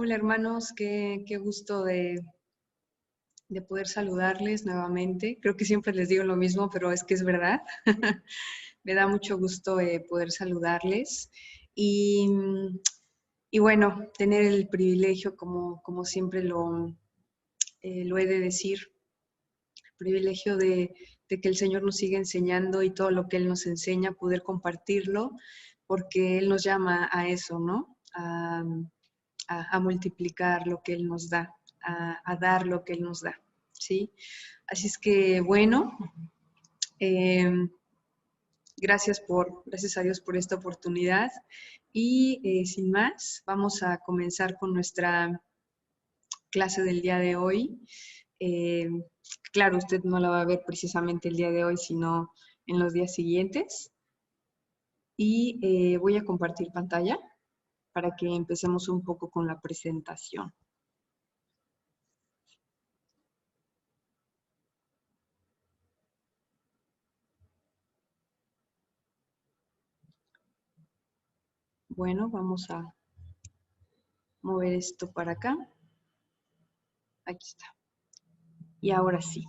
Hola hermanos, qué gusto de poder saludarles nuevamente. Creo que siempre les digo lo mismo, pero es que es verdad. Me da mucho gusto poder saludarles y, y bueno, tener el privilegio, como siempre lo he de decir, privilegio de que el Señor nos siga enseñando y todo lo que Él nos enseña, poder compartirlo, porque Él nos llama a eso, ¿no? A multiplicar lo que Él nos da, a dar lo que Él nos da, ¿sí? Así es que, bueno, eh, gracias a Dios por esta oportunidad y sin más, vamos a comenzar con nuestra clase del día de hoy. Eh, claro, usted no la va a ver precisamente el día de hoy, sino en los días siguientes. Y voy a compartir pantalla para que empecemos un poco con la presentación. Bueno, vamos a mover esto para acá. Aquí está. Y ahora sí.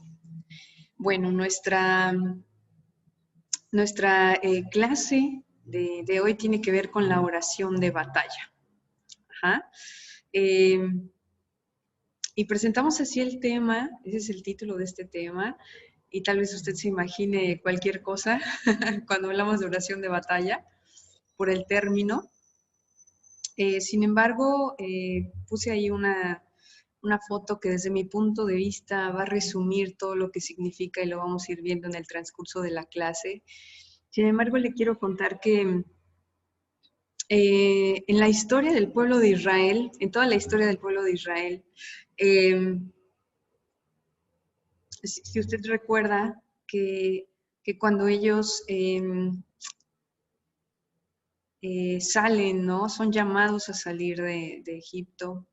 Bueno, nuestra clase de hoy tiene que ver con la oración de batalla. Ajá. Y presentamos así el tema, ese es el título de este tema, y tal vez usted se imagine cualquier cosa cuando hablamos de oración de batalla por el término. Sin embargo, puse ahí una foto que desde mi punto de vista va a resumir todo lo que significa y lo vamos a ir viendo en el transcurso de la clase. Sin embargo, le quiero contar que en la historia del pueblo de Israel, en toda la historia del pueblo de Israel, si usted recuerda que cuando ellos salen, ¿no? Son llamados a salir de Egipto,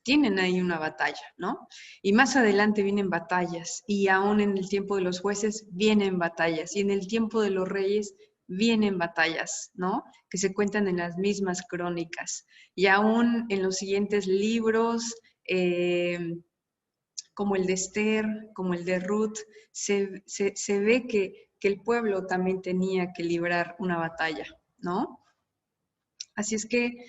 tienen ahí una batalla, ¿no? Y más adelante vienen batallas, y aún en el tiempo de los jueces vienen batallas, y en el tiempo de los reyes vienen batallas, ¿no? Que se cuentan en las mismas crónicas. Y aún en los siguientes libros, como el de Esther, como el de Ruth, se ve que el pueblo también tenía que librar una batalla, ¿no? Así es que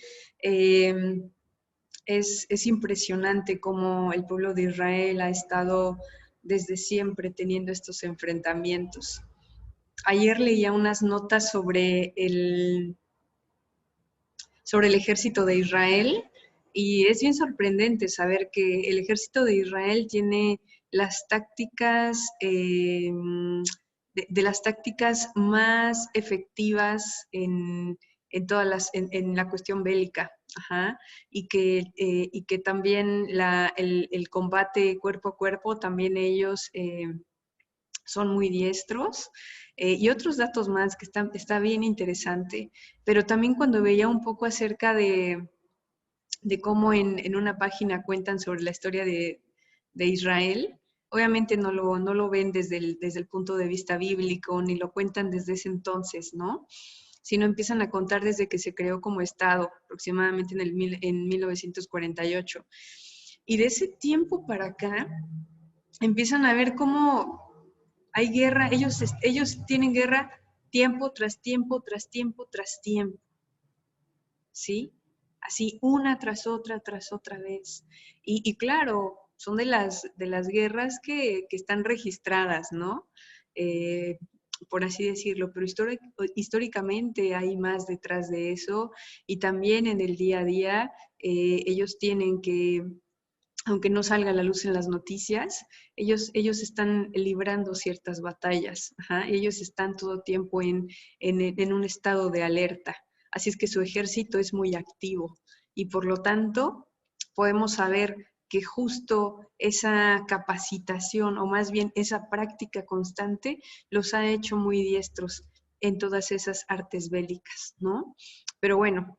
es impresionante cómo el pueblo de Israel ha estado desde siempre teniendo estos enfrentamientos. Ayer leía unas notas sobre el ejército de Israel y es bien sorprendente saber que el ejército de Israel tiene las tácticas, de las tácticas más efectivas en todas en la cuestión bélica. Ajá, y que también el combate cuerpo a cuerpo, también ellos son muy diestros. Y otros datos más que está bien interesante, pero también cuando veía un poco acerca de cómo en una página cuentan sobre la historia de Israel, obviamente no lo ven desde el punto de vista bíblico, ni lo cuentan desde ese entonces, ¿no? Sino empiezan a contar desde que se creó como Estado, aproximadamente en 1948. Y de ese tiempo para acá, empiezan a ver cómo hay guerra, ellos tienen guerra tiempo tras tiempo, tras tiempo, tras tiempo, ¿sí? Así una tras otra vez. Y claro, son de las guerras que están registradas, ¿no? Por así decirlo, pero históricamente hay más detrás de eso y también en el día a día ellos tienen que, aunque no salga a la luz en las noticias, ellos están librando ciertas batallas, ajá, ellos están todo tiempo en un estado de alerta, así es que su ejército es muy activo y por lo tanto podemos saber que justo esa capacitación o más bien esa práctica constante los ha hecho muy diestros en todas esas artes bélicas, ¿no? Pero bueno,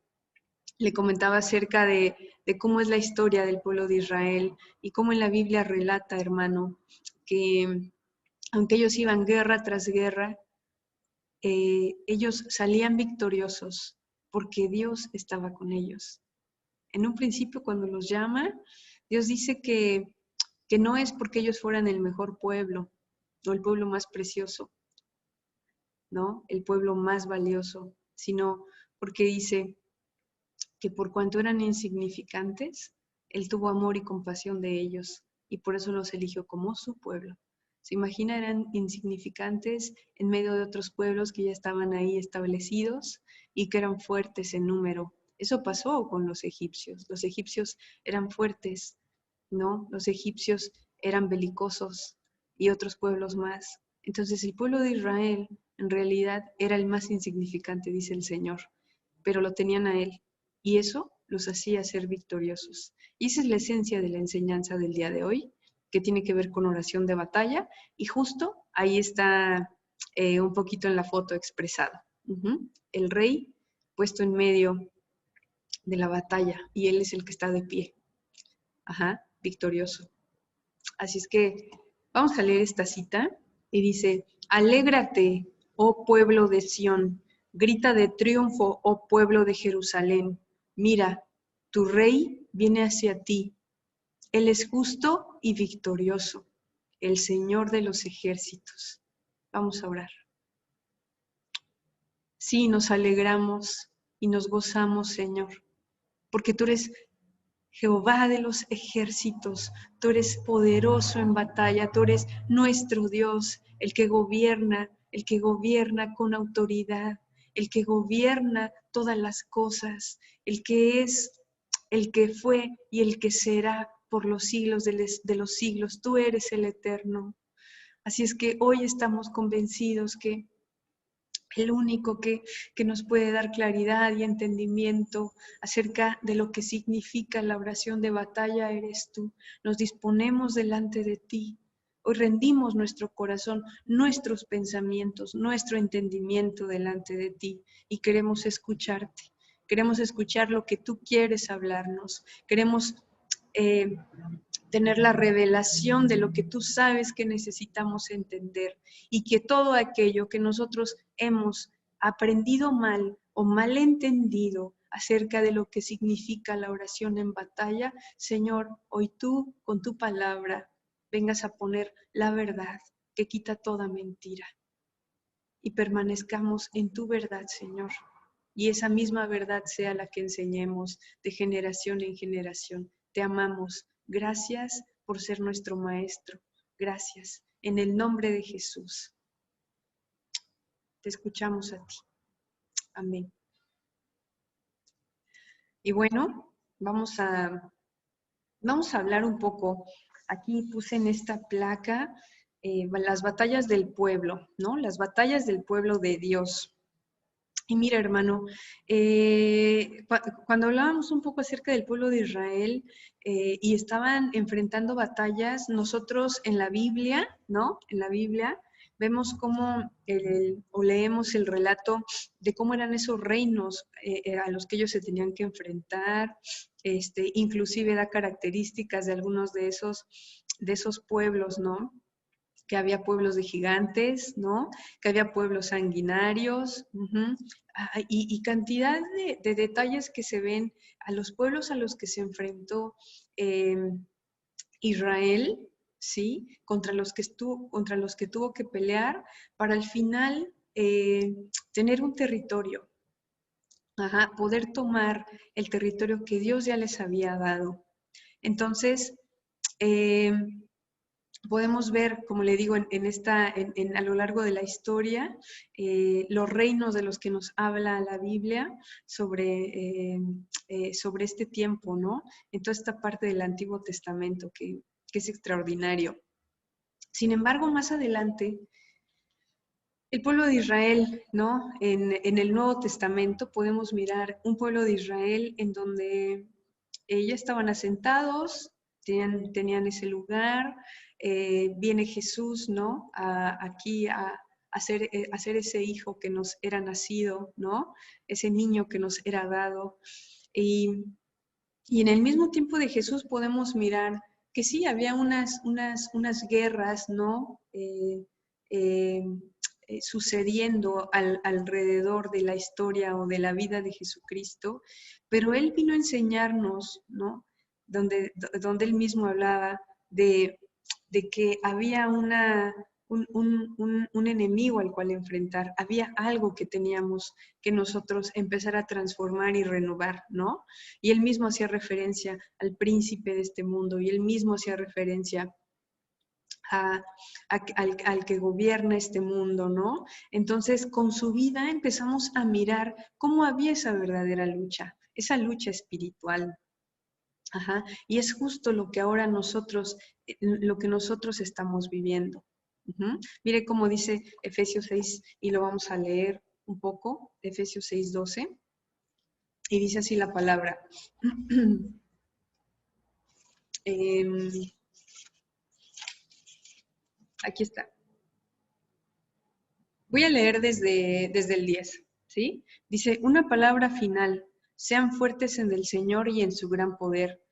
le comentaba acerca de cómo es la historia del pueblo de Israel y cómo en la Biblia relata, hermano, que aunque ellos iban guerra tras guerra, ellos salían victoriosos porque Dios estaba con ellos. En un principio, cuando los llama, Dios dice que no es porque ellos fueran el mejor pueblo, o el pueblo más precioso, ¿no? El pueblo más valioso, sino porque dice que por cuanto eran insignificantes, Él tuvo amor y compasión de ellos, y por eso los eligió como su pueblo. Se imagina, eran insignificantes en medio de otros pueblos que ya estaban ahí establecidos y que eran fuertes en número. Eso pasó con los egipcios. Los egipcios eran fuertes, ¿no? Los egipcios eran belicosos y otros pueblos más. Entonces el pueblo de Israel en realidad era el más insignificante, dice el Señor, pero lo tenían a Él y eso los hacía ser victoriosos. Y esa es la esencia de la enseñanza del día de hoy, que tiene que ver con oración de batalla, y justo ahí está un poquito en la foto expresado. El rey puesto en medio de la batalla, y él es el que está de pie, victorioso. Así es que vamos a leer esta cita, y dice: alégrate, oh pueblo de Sión, grita de triunfo, oh pueblo de Jerusalén. Mira, tu rey viene hacia ti. Él es justo y victorioso, el Señor de los ejércitos. Vamos a orar. Sí, nos alegramos y nos gozamos, Señor, porque tú eres Jehová de los ejércitos, tú eres poderoso en batalla, tú eres nuestro Dios, el que gobierna con autoridad, el que gobierna todas las cosas, el que es, el que fue y el que será por los siglos de los siglos. Tú eres el eterno. Así es que hoy estamos convencidos que el único que nos puede dar claridad y entendimiento acerca de lo que significa la oración de batalla eres tú. Nos disponemos delante de ti. Hoy rendimos nuestro corazón, nuestros pensamientos, nuestro entendimiento delante de ti y queremos escucharte. Queremos escuchar lo que tú quieres hablarnos. Queremos tener la revelación de lo que tú sabes que necesitamos entender y que todo aquello que nosotros hemos aprendido mal o mal entendido acerca de lo que significa la oración en batalla, Señor, hoy tú con tu palabra vengas a poner la verdad que quita toda mentira y permanezcamos en tu verdad, Señor. Y esa misma verdad sea la que enseñemos de generación en generación. Te amamos. Gracias por ser nuestro Maestro. Gracias. En el nombre de Jesús. Te escuchamos a ti. Amén. Y bueno, vamos a hablar un poco. Aquí puse en esta placa las batallas del pueblo, ¿no? Las batallas del pueblo de Dios. Y mira, hermano, cuando hablábamos un poco acerca del pueblo de Israel y estaban enfrentando batallas, nosotros en la Biblia, ¿no? En la Biblia vemos cómo, o leemos el relato de cómo eran esos reinos a los que ellos se tenían que enfrentar, inclusive da características de algunos de esos pueblos, ¿no? Que había pueblos de gigantes, ¿no? Que había pueblos sanguinarios, y cantidad de detalles que se ven a los pueblos a los que se enfrentó Israel, ¿sí? Contra los que tuvo que pelear para al final tener un territorio, poder tomar el territorio que Dios ya les había dado. Entonces, podemos ver, como le digo, a lo largo de la historia, los reinos de los que nos habla la Biblia sobre este tiempo, ¿no? En toda esta parte del Antiguo Testamento que es extraordinario. Sin embargo, más adelante, el pueblo de Israel, ¿no? En el Nuevo Testamento podemos mirar un pueblo de Israel en donde ya estaban asentados, tenían ese lugar, viene Jesús, ¿no? Aquí a hacer ese hijo que nos era nacido, ¿no? Ese niño que nos era dado. Y en el mismo tiempo de Jesús podemos mirar que sí, había unas guerras, ¿no? sucediendo alrededor de la historia o de la vida de Jesucristo, pero Él vino a enseñarnos, ¿no? Donde Él mismo hablaba de que había un enemigo al cual enfrentar, había algo que teníamos que nosotros empezar a transformar y renovar, ¿no? Y Él mismo hacía referencia al príncipe de este mundo, y Él mismo hacía referencia al que gobierna este mundo, ¿no? Entonces, con su vida empezamos a mirar cómo había esa verdadera lucha, esa lucha espiritual. Ajá. Y es justo lo que ahora lo que nosotros estamos viviendo. Mire cómo dice Efesios 6, y lo vamos a leer un poco, Efesios 6:12, y dice así la palabra. Aquí está. Voy a leer desde el 10, ¿sí? Dice, una palabra final, sean fuertes en el Señor y en su gran poder.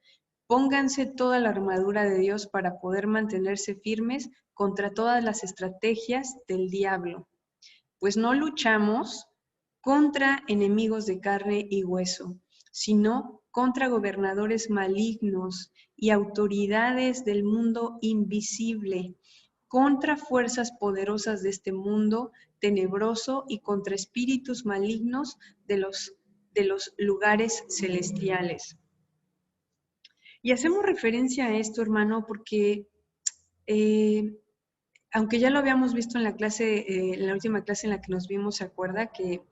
Pónganse toda la armadura de Dios para poder mantenerse firmes contra todas las estrategias del diablo. Pues no luchamos contra enemigos de carne y hueso, sino contra gobernadores malignos y autoridades del mundo invisible, contra fuerzas poderosas de este mundo tenebroso y contra espíritus malignos de los lugares celestiales. Y hacemos referencia a esto, hermano, porque aunque ya lo habíamos visto en la clase, en la última clase en la que nos vimos, ¿se acuerda? Que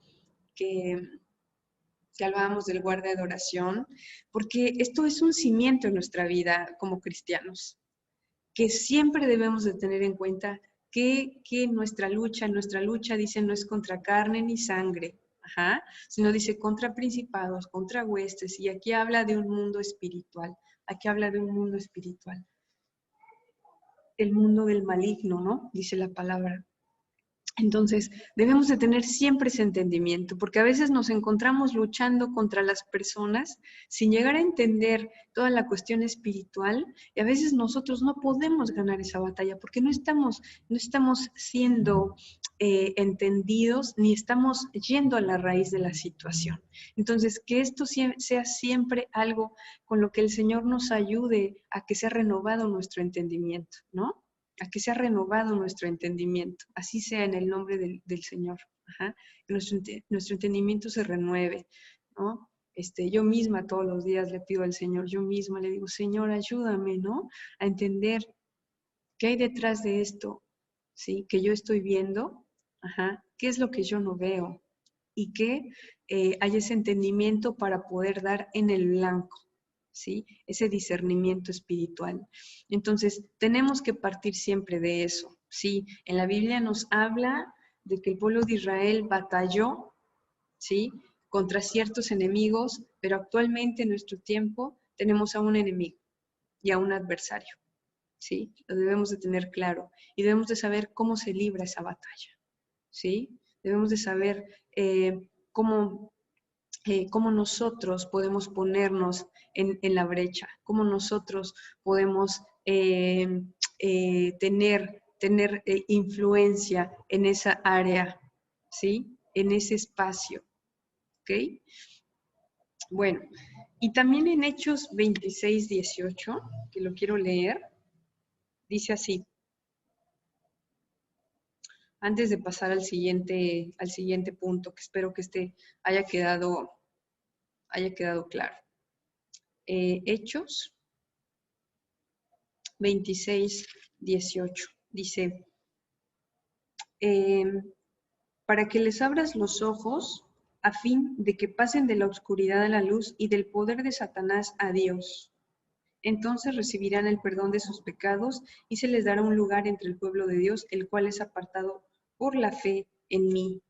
hablábamos del guardia de oración, porque esto es un cimiento en nuestra vida como cristianos, que siempre debemos de tener en cuenta que nuestra lucha dice no es contra carne ni sangre, sino dice contra principados, contra huestes, y aquí habla de un mundo espiritual, el mundo del maligno, ¿no? Dice la palabra. Entonces, debemos de tener siempre ese entendimiento, porque a veces nos encontramos luchando contra las personas sin llegar a entender toda la cuestión espiritual, y a veces nosotros no podemos ganar esa batalla porque no estamos siendo entendidos ni estamos yendo a la raíz de la situación. Entonces, que esto sea siempre algo con lo que el Señor nos ayude a que sea renovado nuestro entendimiento, ¿no? A que sea renovado nuestro entendimiento, así sea en el nombre del Señor, que nuestro entendimiento se renueve, ¿no? Yo misma todos los días le pido al Señor, yo misma le digo, Señor, ayúdame, ¿no? A entender qué hay detrás de esto, ¿sí? Que yo estoy viendo, qué es lo que yo no veo, y que haya ese entendimiento para poder dar en el blanco, ¿sí? Ese discernimiento espiritual. Entonces, tenemos que partir siempre de eso, ¿sí? En la Biblia nos habla de que el pueblo de Israel batalló, ¿sí? Contra ciertos enemigos, pero actualmente en nuestro tiempo tenemos a un enemigo y a un adversario, ¿sí? Lo debemos de tener claro y debemos de saber cómo se libra esa batalla, ¿sí? Debemos de saber cómo nosotros podemos ponernos en la brecha, cómo nosotros podemos tener influencia en esa área, ¿sí? En ese espacio, ¿ok? Bueno, y también en Hechos 26:18, que lo quiero leer, dice así, antes de pasar al siguiente punto, que espero que haya quedado claro. Hechos 26:18 dice, para que les abras los ojos a fin de que pasen de la oscuridad a la luz y del poder de Satanás a Dios. Entonces recibirán el perdón de sus pecados y se les dará un lugar entre el pueblo de Dios, el cual es apartado por la fe en mí.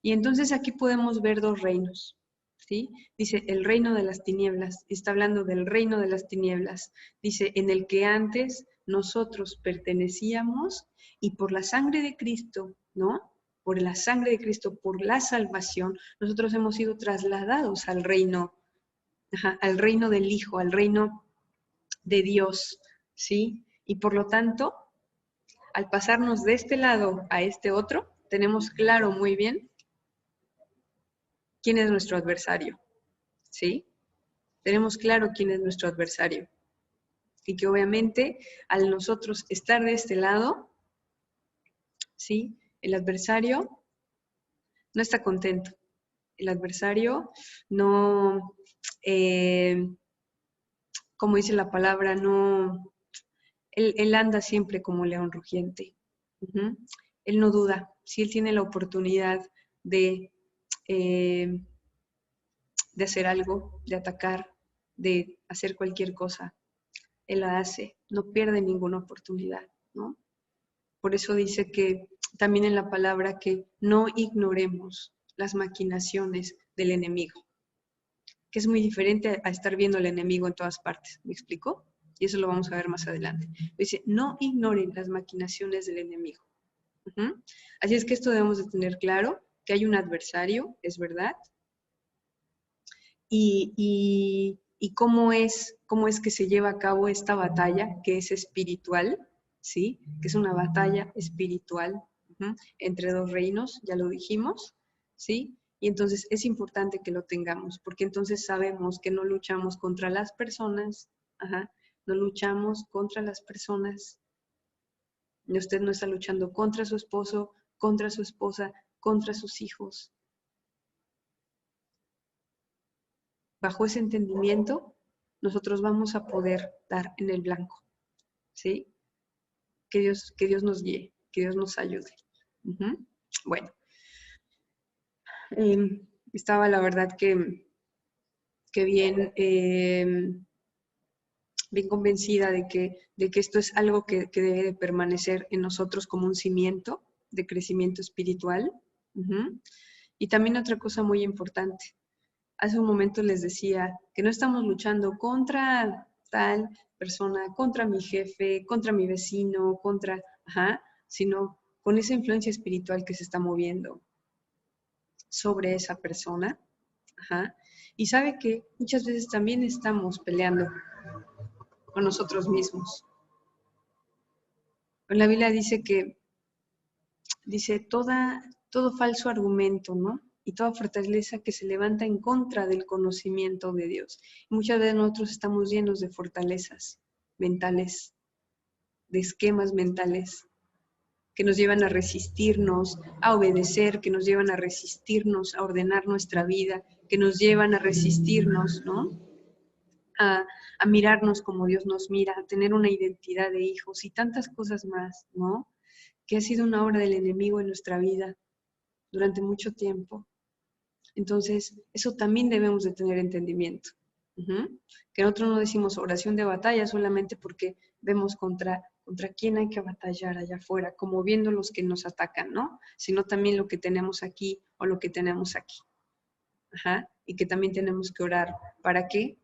Y entonces aquí podemos ver dos reinos, ¿sí? Dice el reino de las tinieblas, está hablando del reino de las tinieblas, dice en el que antes nosotros pertenecíamos y por la sangre de Cristo, ¿no? Por la sangre de Cristo, por la salvación, nosotros hemos sido trasladados al reino del Hijo, al reino de Dios, ¿sí? Y por lo tanto, al pasarnos de este lado a este otro, tenemos claro muy bien quién es nuestro adversario, ¿sí? Tenemos claro quién es nuestro adversario. Y que obviamente al nosotros estar de este lado, ¿sí? El adversario no está contento. El adversario no, como dice la palabra, no, él anda siempre como león rugiente. Uh-huh. Él no duda. Si él tiene la oportunidad de, eh, de hacer algo, de atacar, de hacer cualquier cosa, él la hace. No pierde ninguna oportunidad, ¿no? Por eso dice que también en la palabra que no ignoremos las maquinaciones del enemigo, que es muy diferente a estar viendo al enemigo en todas partes. ¿Me explico? Y eso lo vamos a ver más adelante. Dice, no ignoren las maquinaciones del enemigo. Uh-huh. Así es que esto debemos de tener claro, que hay un adversario, es verdad, y cómo es que se lleva a cabo esta batalla, que es espiritual, ¿sí? Que es una batalla espiritual, uh-huh, entre dos reinos, ya lo dijimos, ¿sí? Y entonces es importante que lo tengamos, porque entonces sabemos que no luchamos contra las personas, ajá, no luchamos contra las personas. Usted no está luchando contra su esposo, contra su esposa, contra sus hijos. Bajo ese entendimiento, nosotros vamos a poder dar en el blanco, ¿sí? Que Dios nos guíe, que Dios nos ayude. Uh-huh. Bueno, estaba la verdad que bien, bien convencida de que esto es algo que debe de permanecer en nosotros como un cimiento de crecimiento espiritual. Uh-huh. Y también otra cosa muy importante. Hace un momento les decía que no estamos luchando contra tal persona, contra mi jefe, contra mi vecino, contra, ajá, sino con esa influencia espiritual que se está moviendo sobre esa persona. Ajá. Y sabe que muchas veces también estamos peleando con nosotros mismos. La Biblia dice todo falso argumento, ¿no? Y toda fortaleza que se levanta en contra del conocimiento de Dios. Muchas veces nosotros estamos llenos de fortalezas mentales, de esquemas mentales, que nos llevan a resistirnos, a obedecer, que nos llevan a resistirnos, a ordenar nuestra vida, que nos llevan a resistirnos, ¿no? A mirarnos como Dios nos mira, a tener una identidad de hijos y tantas cosas más, ¿no? Que ha sido una obra del enemigo en nuestra vida durante mucho tiempo. Entonces, eso también debemos de tener entendimiento. Uh-huh. Que nosotros no decimos oración de batalla solamente porque vemos contra quién hay que batallar allá afuera, como viendo los que nos atacan, ¿no? Sino también lo que tenemos aquí o lo que tenemos aquí. Ajá. Y que también tenemos que orar. ¿Para qué?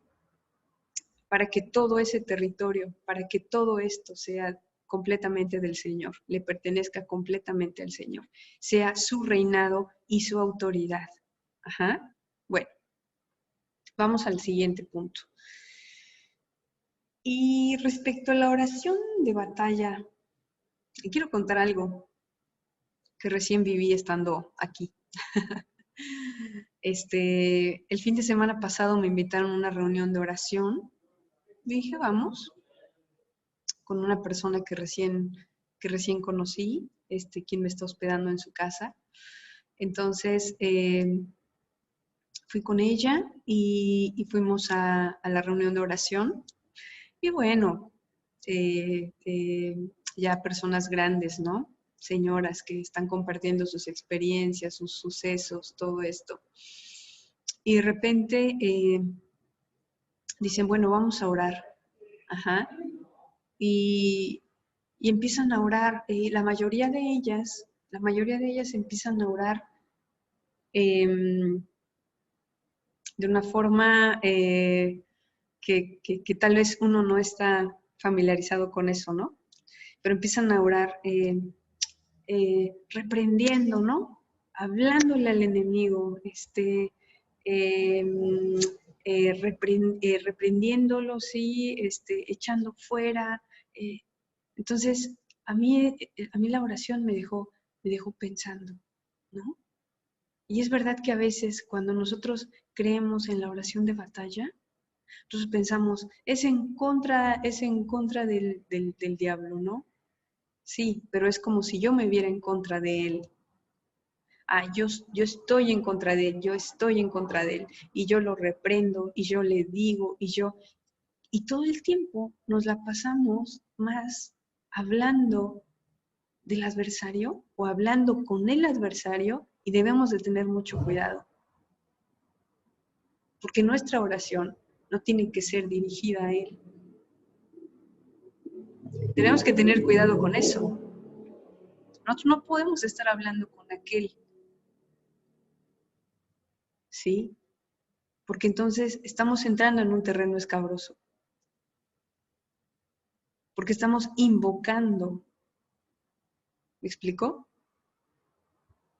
Para que todo ese territorio, para que todo esto sea completamente del Señor, le pertenezca completamente al Señor, sea su reinado y su autoridad. Ajá. Bueno, vamos al siguiente punto. Y respecto a la oración de batalla, quiero contar algo que recién viví estando aquí. El fin de semana pasado me invitaron a una reunión de oración. Dije, vamos, con una persona que recién conocí, quien me está hospedando en su casa. Entonces, fui con ella y fuimos a la reunión de oración. Y bueno, ya personas grandes, ¿no? Señoras que están compartiendo sus experiencias, sus sucesos, todo esto. Y de repente dicen, bueno, vamos a orar. Ajá. Y empiezan a orar. La mayoría de ellas empiezan a orar de una forma que tal vez uno no está familiarizado con eso, ¿no? Pero empiezan a orar reprendiendo, ¿no? Hablándole al enemigo, eh, reprendiéndolo, sí, echando fuera. Entonces, a mí la oración me dejó pensando, ¿no? Y es verdad que a veces cuando nosotros creemos en la oración de batalla, nosotros pensamos, es en contra del diablo, ¿no? Sí, pero es como si yo me viera en contra de él. Yo estoy en contra de él, yo estoy en contra de él, y yo lo reprendo, y yo le digo, y todo el tiempo nos la pasamos más hablando del adversario o hablando con el adversario, y debemos de tener mucho cuidado, porque nuestra oración no tiene que ser dirigida a él. Tenemos que tener cuidado con eso. Nosotros no podemos estar hablando con aquel, ¿sí? Porque entonces estamos entrando en un terreno escabroso, porque estamos invocando. ¿Me explico?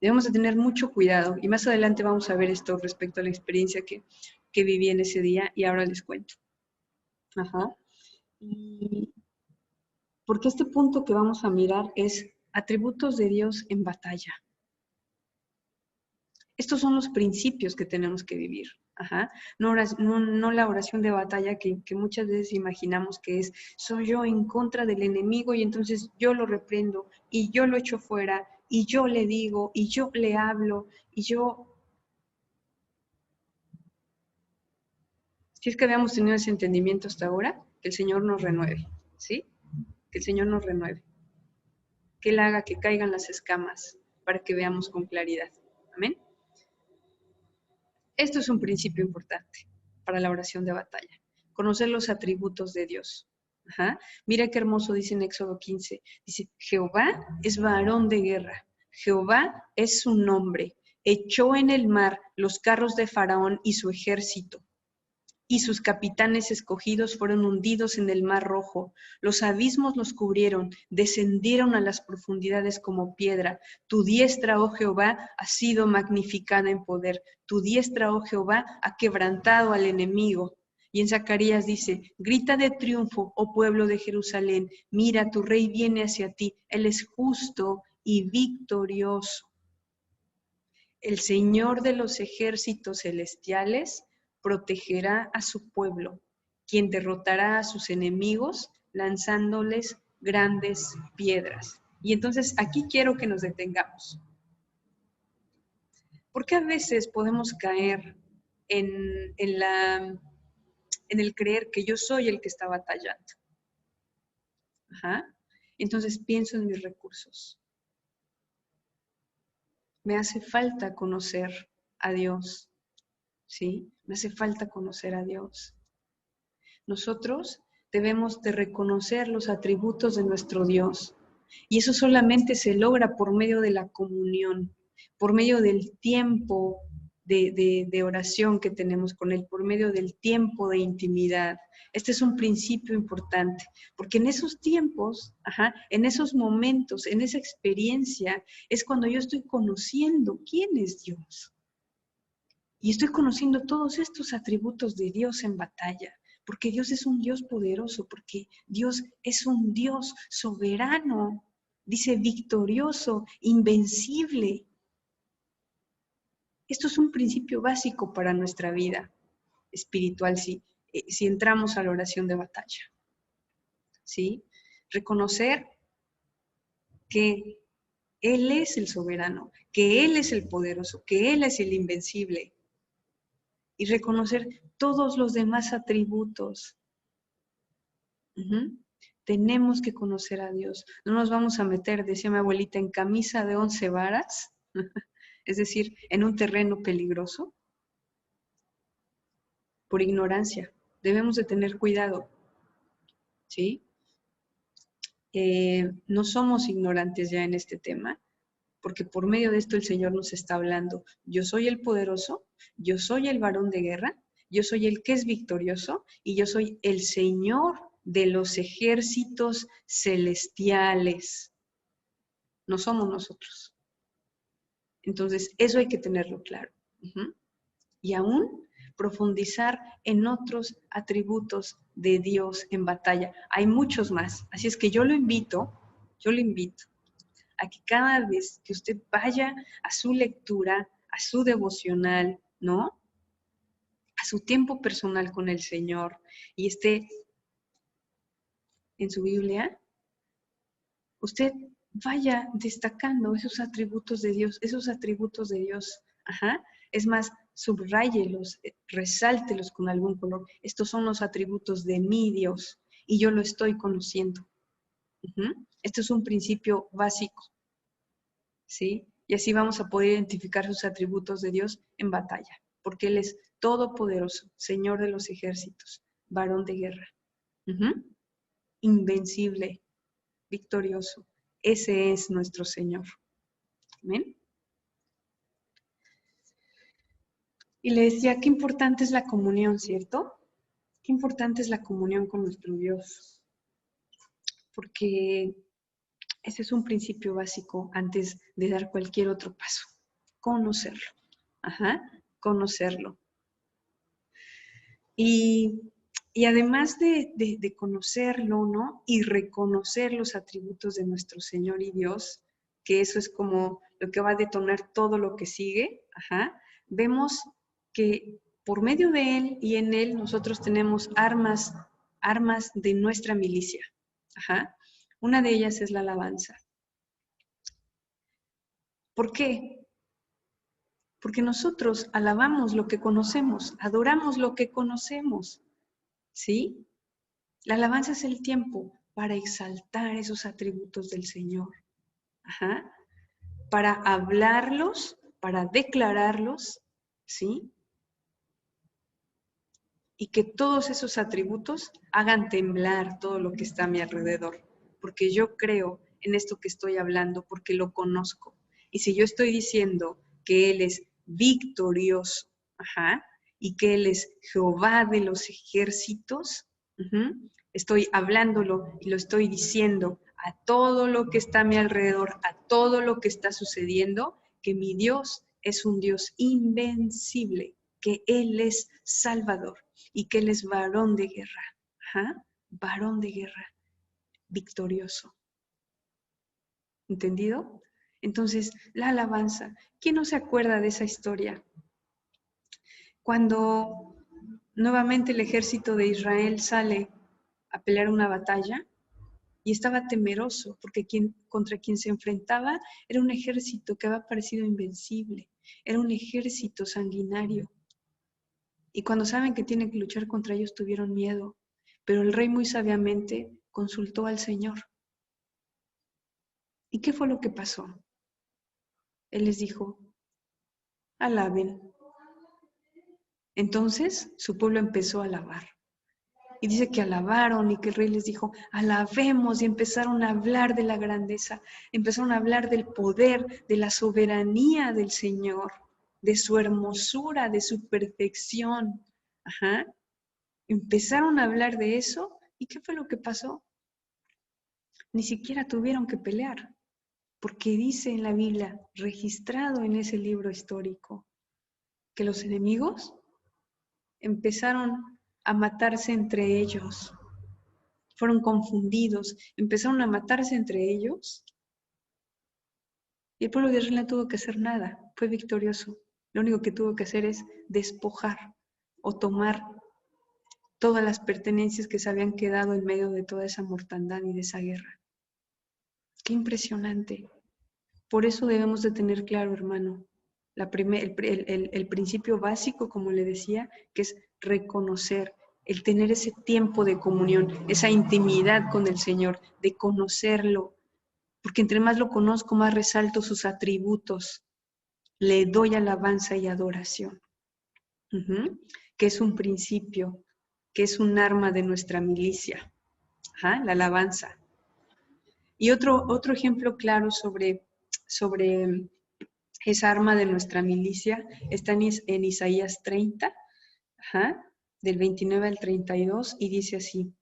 Debemos de tener mucho cuidado, y más adelante vamos a ver esto respecto a la experiencia que viví en ese día, y ahora les cuento. Ajá. Y porque este punto que vamos a mirar es atributos de Dios en batalla. Estos son los principios que tenemos que vivir. Ajá. No la oración de batalla que muchas veces imaginamos que es, soy yo en contra del enemigo y entonces yo lo reprendo y yo lo echo fuera y yo le digo y yo le hablo y yo... Si es que habíamos tenido ese entendimiento hasta ahora, que el Señor nos renueve, ¿sí? Que el Señor nos renueve. Que Él haga que caigan las escamas para que veamos con claridad. Amén. Esto es un principio importante para la oración de batalla. Conocer los atributos de Dios. Ajá. Mira qué hermoso dice en Éxodo 15. Dice, Jehová es varón de guerra. Jehová es su nombre. Echó en el mar los carros de Faraón y su ejército. Y sus capitanes escogidos fueron hundidos en el mar rojo. Los abismos los cubrieron, descendieron a las profundidades como piedra. Tu diestra, oh Jehová, ha sido magnificada en poder. Tu diestra, oh Jehová, ha quebrantado al enemigo. Y en Zacarías dice, grita de triunfo, oh pueblo de Jerusalén, mira, tu rey viene hacia ti, él es justo y victorioso. El Señor de los ejércitos celestiales protegerá a su pueblo, quien derrotará a sus enemigos lanzándoles grandes piedras. Y entonces aquí quiero que nos detengamos. Porque a veces podemos caer en el creer que yo soy el que está batallando. Ajá. Entonces pienso en mis recursos. Me hace falta conocer a Dios, ¿sí? Me hace falta conocer a Dios. Nosotros debemos de reconocer los atributos de nuestro Dios. Y eso solamente se logra por medio de la comunión, por medio del tiempo de oración que tenemos con Él, por medio del tiempo de intimidad. Este es un principio importante, porque en esos tiempos, en esos momentos, en esa experiencia, es cuando yo estoy conociendo quién es Dios. Y estoy conociendo todos estos atributos de Dios en batalla, porque Dios es un Dios poderoso, porque Dios es un Dios soberano, dice victorioso, invencible. Esto es un principio básico para nuestra vida espiritual si entramos a la oración de batalla. ¿Sí? Reconocer que Él es el soberano, que Él es el poderoso, que Él es el invencible. Y reconocer todos los demás atributos. Tenemos que conocer a Dios. No nos vamos a meter, decía mi abuelita, en camisa de 11 varas, es decir, en un terreno peligroso, por ignorancia. Debemos de tener cuidado, ¿sí? No somos ignorantes ya en este tema, porque por medio de esto el Señor nos está hablando. Yo soy el poderoso, yo soy el varón de guerra, yo soy el que es victorioso y yo soy el Señor de los ejércitos celestiales. No somos nosotros. Entonces, eso hay que tenerlo claro. Y aún profundizar en otros atributos de Dios en batalla. Hay muchos más. Así es que yo lo invito yo le invito a que cada vez que usted vaya a su lectura, a su devocional, ¿no? A su tiempo personal con el Señor y esté en su Biblia, usted vaya destacando esos atributos de Dios, Ajá. Es más, subráyelos, resáltelos con algún color. Estos son los atributos de mi Dios y yo lo estoy conociendo. Esto es un principio básico, ¿sí? Y así vamos a poder identificar sus atributos de Dios en batalla, porque Él es todopoderoso, Señor de los ejércitos, varón de guerra, invencible, victorioso. Ese es nuestro Señor. Amén. Y le decía, qué importante es la comunión, ¿cierto? Qué importante es la comunión con nuestro Dios. Porque ese es un principio básico antes de dar cualquier otro paso. Conocerlo. Conocerlo. Y además de conocerlo, ¿no? Y reconocer los atributos de nuestro Señor y Dios, que eso es como lo que va a detonar todo lo que sigue, vemos que por medio de Él y en Él nosotros tenemos armas de nuestra milicia. Una de ellas es la alabanza. ¿Por qué? Porque nosotros alabamos lo que conocemos, adoramos lo que conocemos, ¿sí? La alabanza es el tiempo para exaltar esos atributos del Señor, para hablarlos, para declararlos, ¿sí? Y que todos esos atributos hagan temblar todo lo que está a mi alrededor, porque yo creo en esto que estoy hablando, porque lo conozco. Y si yo estoy diciendo que Él es victorioso, y que Él es Jehová de los ejércitos, estoy hablándolo y lo estoy diciendo a todo lo que está a mi alrededor, a todo lo que está sucediendo, que mi Dios es un Dios invencible, que Él es Salvador y que Él es varón de guerra, varón de guerra, victorioso. ¿Entendido? Entonces, la alabanza. ¿Quién no se acuerda de esa historia? Cuando nuevamente el ejército de Israel sale a pelear una batalla y estaba temeroso porque contra quien se enfrentaba era un ejército que había parecido invencible, era un ejército sanguinario. Y cuando saben que tienen que luchar contra ellos tuvieron miedo, pero el rey muy sabiamente consultó al Señor. ¿Y qué fue lo que pasó? Él les dijo, alaben. Entonces su pueblo empezó a alabar. Y dice que alabaron y que el rey les dijo, alabemos, y empezaron a hablar de la grandeza, empezaron a hablar del poder, de la soberanía del Señor, de su hermosura, de su perfección. Empezaron a hablar de eso, ¿y qué fue lo que pasó? Ni siquiera tuvieron que pelear, porque dice en la Biblia, registrado en ese libro histórico, que los enemigos empezaron a matarse entre ellos, fueron confundidos, empezaron a matarse entre ellos, y el pueblo de Israel no tuvo que hacer nada, fue victorioso. Lo único que tuvo que hacer es despojar o tomar todas las pertenencias que se habían quedado en medio de toda esa mortandad y de esa guerra. ¡Qué impresionante! Por eso debemos de tener claro, hermano, el principio básico, como le decía, que es reconocer, el tener ese tiempo de comunión, esa intimidad con el Señor, de conocerlo, porque entre más lo conozco, más resalto sus atributos, le doy alabanza y adoración, que es un principio, que es un arma de nuestra milicia, la alabanza. Y otro ejemplo claro sobre esa arma de nuestra milicia está en Isaías 30, del 29 al 32, y dice así: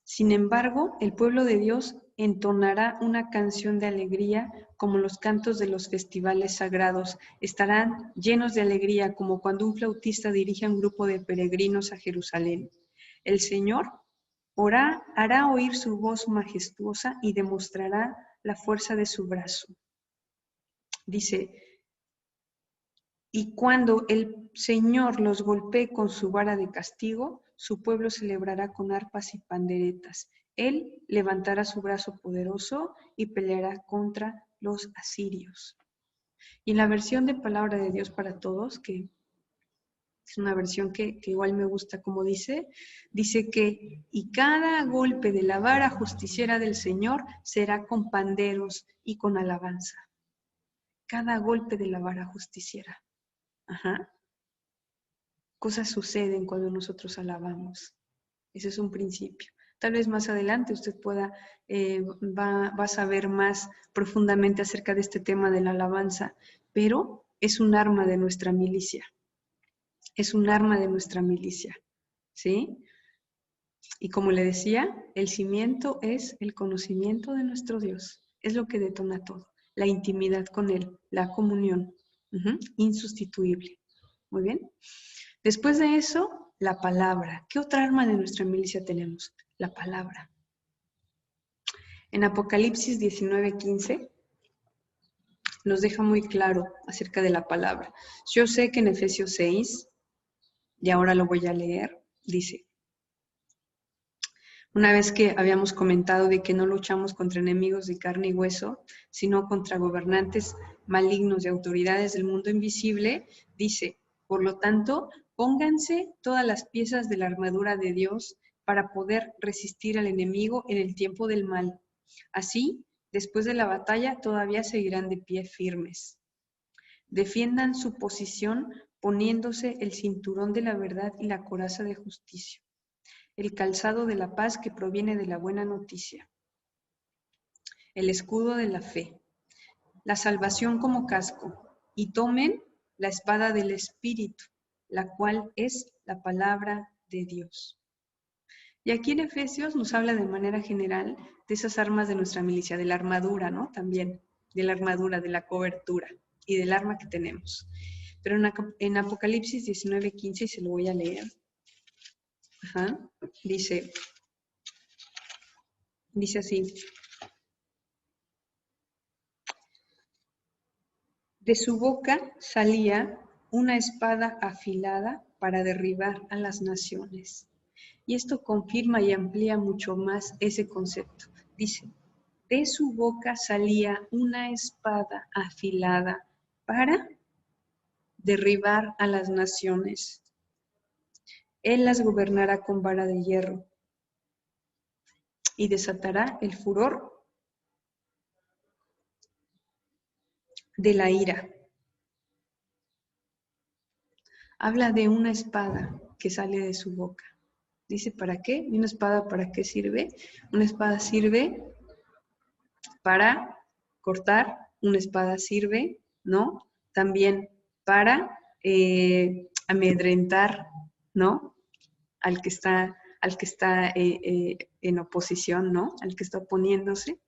sin embargo, el pueblo de Dios entonará una canción de alegría como los cantos de los festivales sagrados. Estarán llenos de alegría como cuando un flautista dirige a un grupo de peregrinos a Jerusalén. El Señor Hará oír su voz majestuosa y demostrará la fuerza de su brazo. Dice, y cuando el Señor los golpee con su vara de castigo, su pueblo celebrará con arpas y panderetas. Él levantará su brazo poderoso y peleará contra los asirios. Y en la versión de Palabra de Dios para Todos, que es una versión que igual me gusta como dice que, y cada golpe de la vara justiciera del Señor será con panderos y con alabanza. Cada golpe de la vara justiciera. Ajá. Cosas suceden cuando nosotros alabamos. Ese es un principio. Tal vez más adelante usted va a saber más profundamente acerca de este tema de la alabanza, pero es un arma de nuestra milicia. Es un arma de nuestra milicia, ¿sí? Y como le decía, el cimiento es el conocimiento de nuestro Dios. Es lo que detona todo. La intimidad con Él, la comunión, insustituible. Muy bien. Después de eso, la palabra. ¿Qué otra arma de nuestra milicia tenemos? La palabra. En Apocalipsis 19:15 nos deja muy claro acerca de la palabra. Yo sé que en Efesios 6, y ahora lo voy a leer, dice, una vez que habíamos comentado de que no luchamos contra enemigos de carne y hueso, sino contra gobernantes malignos y autoridades del mundo invisible, dice, por lo tanto, pónganse todas las piezas de la armadura de Dios para poder resistir al enemigo en el tiempo del mal. Así, después de la batalla, todavía seguirán de pie firmes. Defiendan su posición poniéndose el cinturón de la verdad y la coraza de justicia, el calzado de la paz que proviene de la buena noticia, el escudo de la fe, la salvación como casco, y tomen la espada del Espíritu, la cual es la palabra de Dios. Y aquí en Efesios nos habla de manera general de esas armas de nuestra milicia, de la armadura, ¿no? También, de la armadura, de la cobertura y del arma que tenemos. Pero en Apocalipsis 19:15, y se lo voy a leer, dice así, de su boca salía una espada afilada para derribar a las naciones. Y esto confirma y amplía mucho más ese concepto. Dice, de su boca salía una espada afilada para derribar a las naciones. Él las gobernará con vara de hierro y desatará el furor de la ira. Habla de una espada que sale de su boca. Dice, ¿para qué? ¿Y una espada para qué sirve? Una espada sirve para cortar, una espada sirve, ¿no? También para amedrentar, ¿no? Al que está en oposición, ¿no? Al que está oponiéndose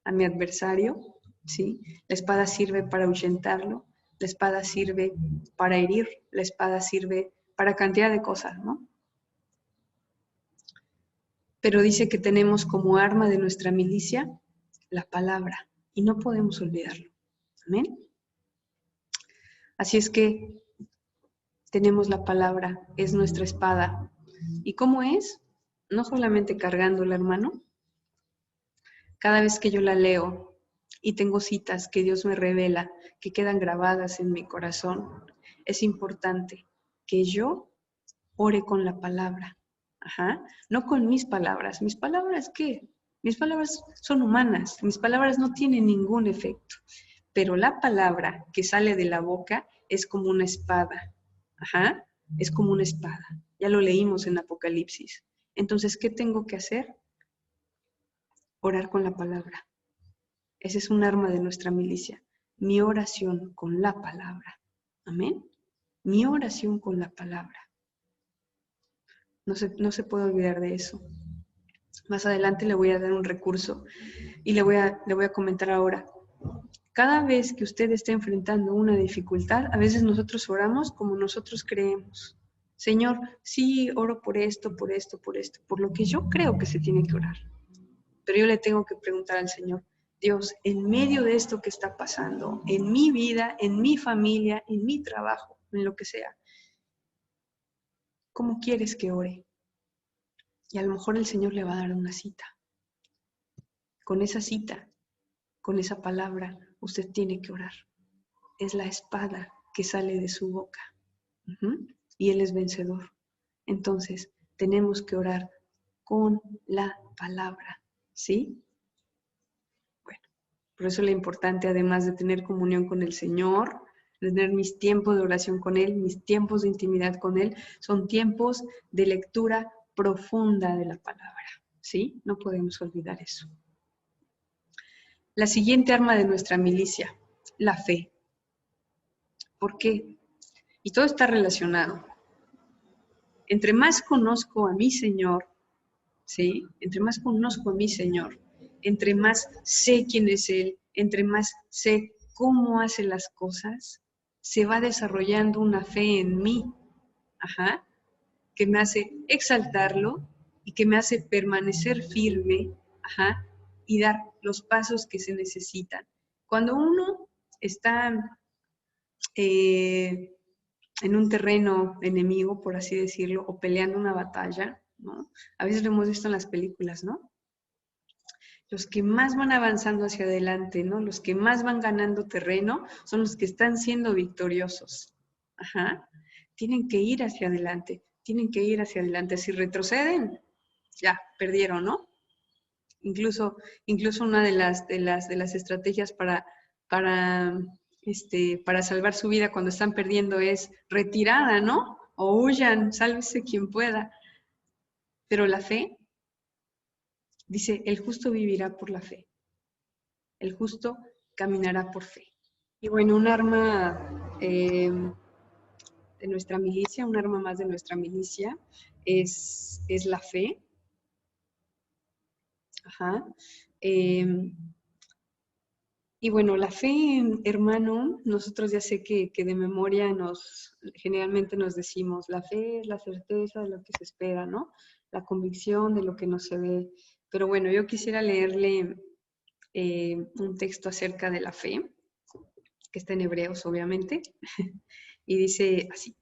a mi adversario, ¿sí? La espada sirve para ahuyentarlo, la espada sirve para herir, la espada sirve para cantidad de cosas, ¿no? Pero dice que tenemos como arma de nuestra milicia la palabra y no podemos olvidarlo. Amén. Así es que tenemos la palabra, es nuestra espada. ¿Y cómo es? No solamente cargándola, hermano. Cada vez que yo la leo y tengo citas que Dios me revela, que quedan grabadas en mi corazón, es importante que yo ore con la palabra. No con mis palabras. ¿Mis palabras qué? Mis palabras son humanas. Mis palabras no tienen ningún efecto. Pero la palabra que sale de la boca es como una espada. Es como una espada. Ya lo leímos en Apocalipsis. Entonces, ¿qué tengo que hacer? Orar con la palabra. Ese es un arma de nuestra milicia. Mi oración con la palabra. Amén. Mi oración con la palabra. No se puede olvidar de eso. Más adelante le voy a dar un recurso y le voy a comentar ahora. Cada vez que usted esté enfrentando una dificultad, a veces nosotros oramos como nosotros creemos, Señor, sí, oro por esto, por esto, por esto, por lo que yo creo que se tiene que orar. Pero yo le tengo que preguntar al Señor, Dios, en medio de esto que está pasando, en mi vida, en mi familia, en mi trabajo, en lo que sea, ¿cómo quieres que ore? Y a lo mejor el Señor le va a dar una cita. Con esa cita, con esa palabra, usted tiene que orar. Es la espada que sale de su boca. Y Él es vencedor. Entonces, tenemos que orar con la palabra, ¿sí? Bueno, por eso lo importante, además de tener comunión con el Señor, de tener mis tiempos de oración con Él, mis tiempos de intimidad con Él, son tiempos de lectura profunda de la palabra, ¿sí? No podemos olvidar eso. La siguiente arma de nuestra milicia, la fe. ¿Por qué? Y todo está relacionado. Entre más conozco a mi Señor, ¿sí? Entre más conozco a mi Señor, entre más sé quién es Él, entre más sé cómo hace las cosas, se va desarrollando una fe en mí, que me hace exaltarlo y que me hace permanecer firme, y dar los pasos que se necesitan. Cuando uno está en un terreno enemigo, por así decirlo, o peleando una batalla, ¿no? A veces lo hemos visto en las películas, ¿no? Los que más van avanzando hacia adelante, ¿no? Los que más van ganando terreno son los que están siendo victoriosos. Tienen que ir hacia adelante, tienen que ir hacia adelante. Si retroceden, ya, perdieron, ¿no? Incluso una de las estrategias para salvar su vida cuando están perdiendo es retirada, ¿no? O huyan, sálvese quien pueda. Pero la fe, dice, el justo vivirá por la fe. El justo caminará por fe. Y bueno, un arma de nuestra milicia, un arma más de nuestra milicia, es la fe. Y bueno, la fe, hermano, nosotros ya sé que de memoria generalmente nos decimos, la fe es la certeza de lo que se espera, ¿no? La convicción de lo que no se ve. Pero bueno, yo quisiera leerle un texto acerca de la fe, que está en Hebreos, obviamente, y dice así,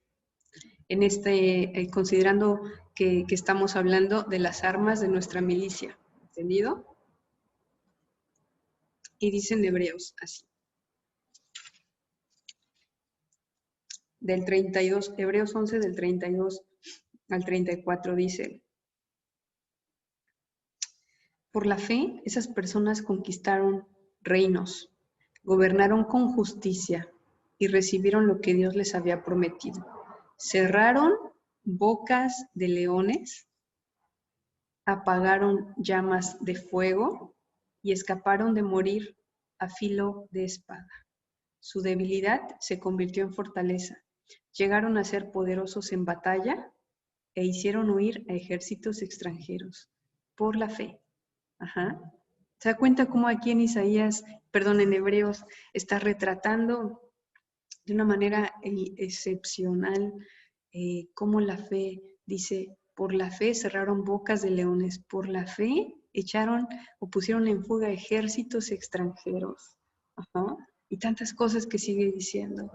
considerando que estamos hablando de las armas de nuestra milicia, ¿entendido? Y dice en Hebreos así. Del 32, Hebreos 11 del 32 al 34 dice, por la fe esas personas conquistaron reinos, gobernaron con justicia y recibieron lo que Dios les había prometido. Cerraron bocas de leones, apagaron llamas de fuego y escaparon de morir a filo de espada. Su debilidad se convirtió en fortaleza. Llegaron a ser poderosos en batalla e hicieron huir a ejércitos extranjeros por la fe. ¿Se da cuenta cómo aquí en en Hebreos, está retratando de una manera excepcional cómo la fe dice, por la fe cerraron bocas de leones, por la fe echaron o pusieron en fuga ejércitos extranjeros. Y tantas cosas que sigue diciendo.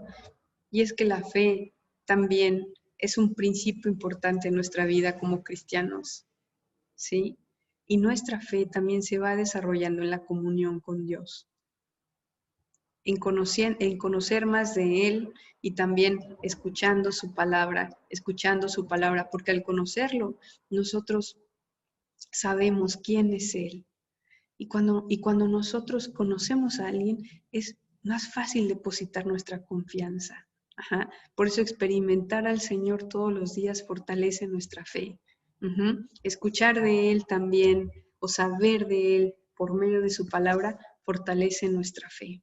Y es que la fe también es un principio importante en nuestra vida como cristianos, ¿sí? Y nuestra fe también se va desarrollando en la comunión con Dios, en conocer más de Él y también escuchando su palabra, porque al conocerlo, nosotros sabemos quién es Él. Y cuando nosotros conocemos a alguien, es más fácil depositar nuestra confianza. Por eso experimentar al Señor todos los días fortalece nuestra fe. Escuchar de Él también o saber de Él por medio de su palabra fortalece nuestra fe.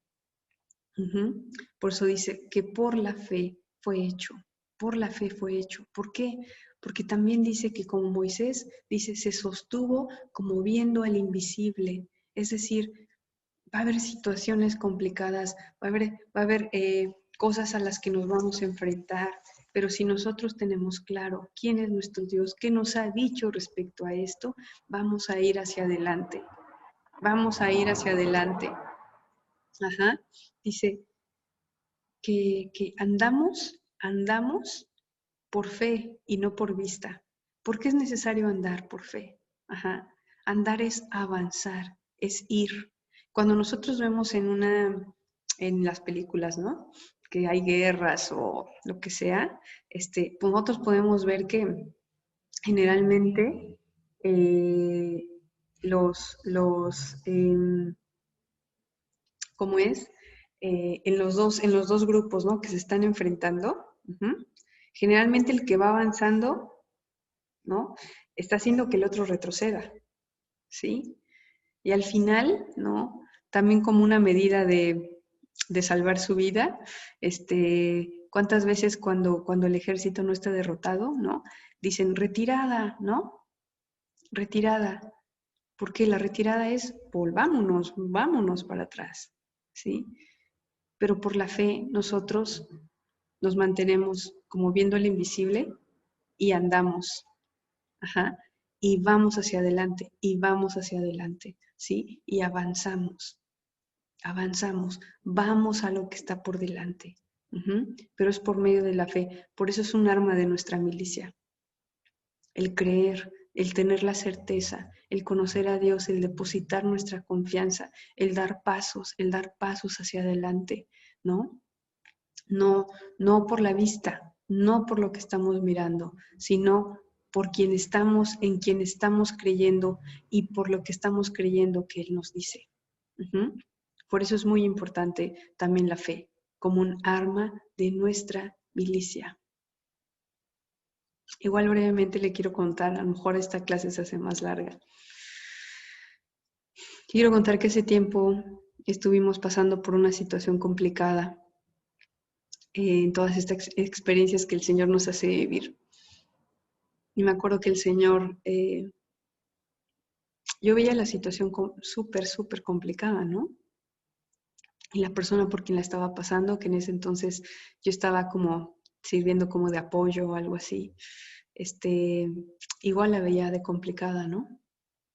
Por eso dice que por la fe fue hecho. Por la fe fue hecho. ¿Por qué? Porque también dice que como Moisés, dice, se sostuvo como viendo al invisible. Es decir, va a haber situaciones complicadas, va a haber cosas a las que nos vamos a enfrentar, Pero si nosotros tenemos claro quién es nuestro Dios, qué nos ha dicho respecto a esto, vamos a ir hacia adelante. Vamos a ir hacia adelante. Ajá. Dice que andamos por fe y no por vista. ¿Por qué es necesario andar por fe? Ajá. Andar es avanzar, es ir. Cuando nosotros vemos en las películas, ¿no? Que hay guerras o lo que sea, pues nosotros podemos ver que generalmente ¿cómo es? En los dos grupos, ¿no? Que se están enfrentando. Generalmente el que va avanzando, ¿no? Está haciendo que el otro retroceda, ¿sí? Y al final, ¿no? También como una medida de salvar su vida, ¿cuántas veces cuando el ejército no está derrotado, ¿no? Dicen retirada, ¿no? Retirada. Porque la retirada es vámonos para atrás, ¿sí? Pero por la fe nosotros nos mantenemos como viendo el invisible y andamos, ajá, y vamos hacia adelante, ¿sí? Y avanzamos, vamos a lo que está por delante, pero es por medio de la fe, por eso es un arma de nuestra milicia, el creer, el tener la certeza, el conocer a Dios, el depositar nuestra confianza, el dar pasos hacia adelante, ¿no? No por la vista, no por lo que estamos mirando, sino por en quien estamos creyendo y por lo que estamos creyendo que Él nos dice. Por eso es muy importante también la fe, como un arma de nuestra milicia. Igual brevemente le quiero contar, a lo mejor esta clase se hace más larga. Quiero contar que hace tiempo estuvimos pasando por una situación complicada en todas estas experiencias que el Señor nos hace vivir. Y me acuerdo que el Señor, yo veía la situación súper complicada, ¿no? Y la persona por quien la estaba pasando, que en ese entonces yo estaba como sirviendo como de apoyo o algo así, igual la veía de complicada, ¿no?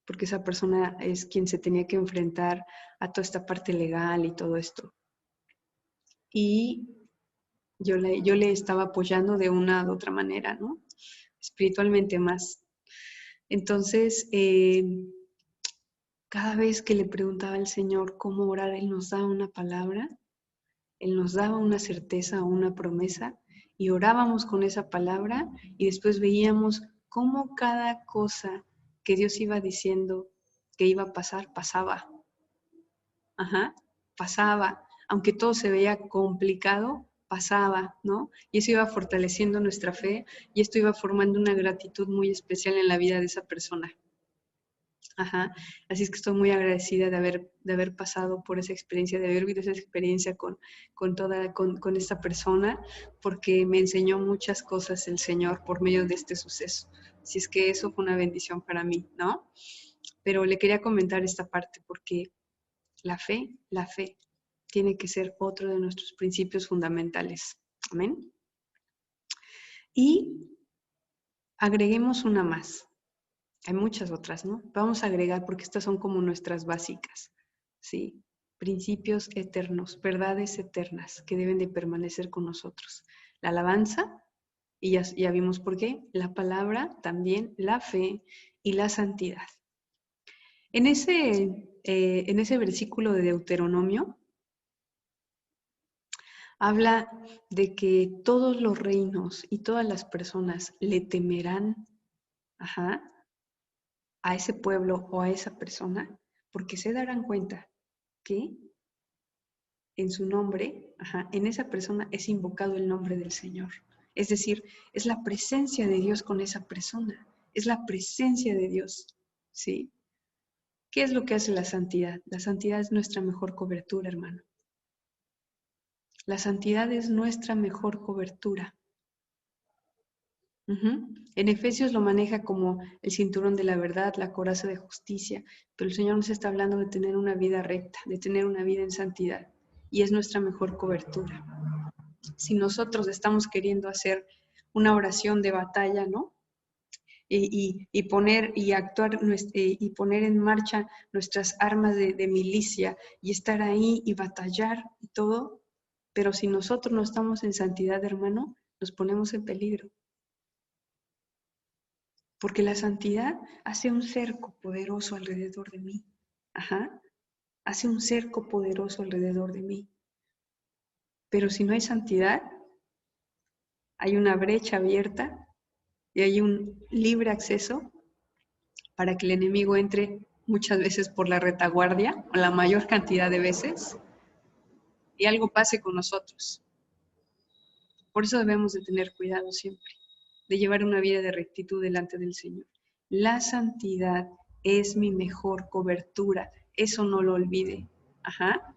Porque esa persona es quien se tenía que enfrentar a toda esta parte legal y todo esto. Y yo le estaba apoyando de una u otra manera, ¿no? Espiritualmente más. Entonces, cada vez que le preguntaba al Señor cómo orar, Él nos daba una palabra, Él nos daba una certeza o una promesa y orábamos con esa palabra y después veíamos cómo cada cosa que Dios iba diciendo que iba a pasar, pasaba. Pasaba. Aunque todo se veía complicado, pasaba, ¿no? Y eso iba fortaleciendo nuestra fe y esto iba formando una gratitud muy especial en la vida de esa persona. Así es que estoy muy agradecida de haber pasado por esa experiencia, de haber vivido esa experiencia con esta persona, porque me enseñó muchas cosas el Señor por medio de este suceso. Así es que eso fue una bendición para mí, ¿no? Pero le quería comentar esta parte porque la fe tiene que ser otro de nuestros principios fundamentales. Amén. Y agreguemos una más. Hay muchas otras, ¿no? Vamos a agregar porque estas son como nuestras básicas, ¿sí? Principios eternos, verdades eternas que deben de permanecer con nosotros. La alabanza, y ya vimos por qué, la palabra, también la fe y la santidad. En ese versículo de Deuteronomio, habla de que todos los reinos y todas las personas le temerán a ese pueblo o a esa persona, porque se darán cuenta que en su nombre, en esa persona es invocado el nombre del Señor. Es decir, es la presencia de Dios con esa persona, es la presencia de Dios, ¿sí? ¿Qué es lo que hace la santidad? La santidad es nuestra mejor cobertura, hermano. La santidad es nuestra mejor cobertura. En Efesios lo maneja como el cinturón de la verdad, la coraza de justicia, pero el Señor nos está hablando de tener una vida recta, de tener una vida en santidad, y es nuestra mejor cobertura. Si nosotros estamos queriendo hacer una oración de batalla, ¿no? Y poner y actuar y poner en marcha nuestras armas de milicia y estar ahí y batallar y todo, pero si nosotros no estamos en santidad, hermano, nos ponemos en peligro. Porque la santidad hace un cerco poderoso alrededor de mí. Ajá. Hace un cerco poderoso alrededor de mí. Pero si no hay santidad, hay una brecha abierta y hay un libre acceso para que el enemigo entre muchas veces por la retaguardia, o la mayor cantidad de veces, y algo pase con nosotros. Por eso debemos de tener cuidado siempre, de llevar una vida de rectitud delante del Señor. La santidad es mi mejor cobertura, eso no lo olvide. Ajá.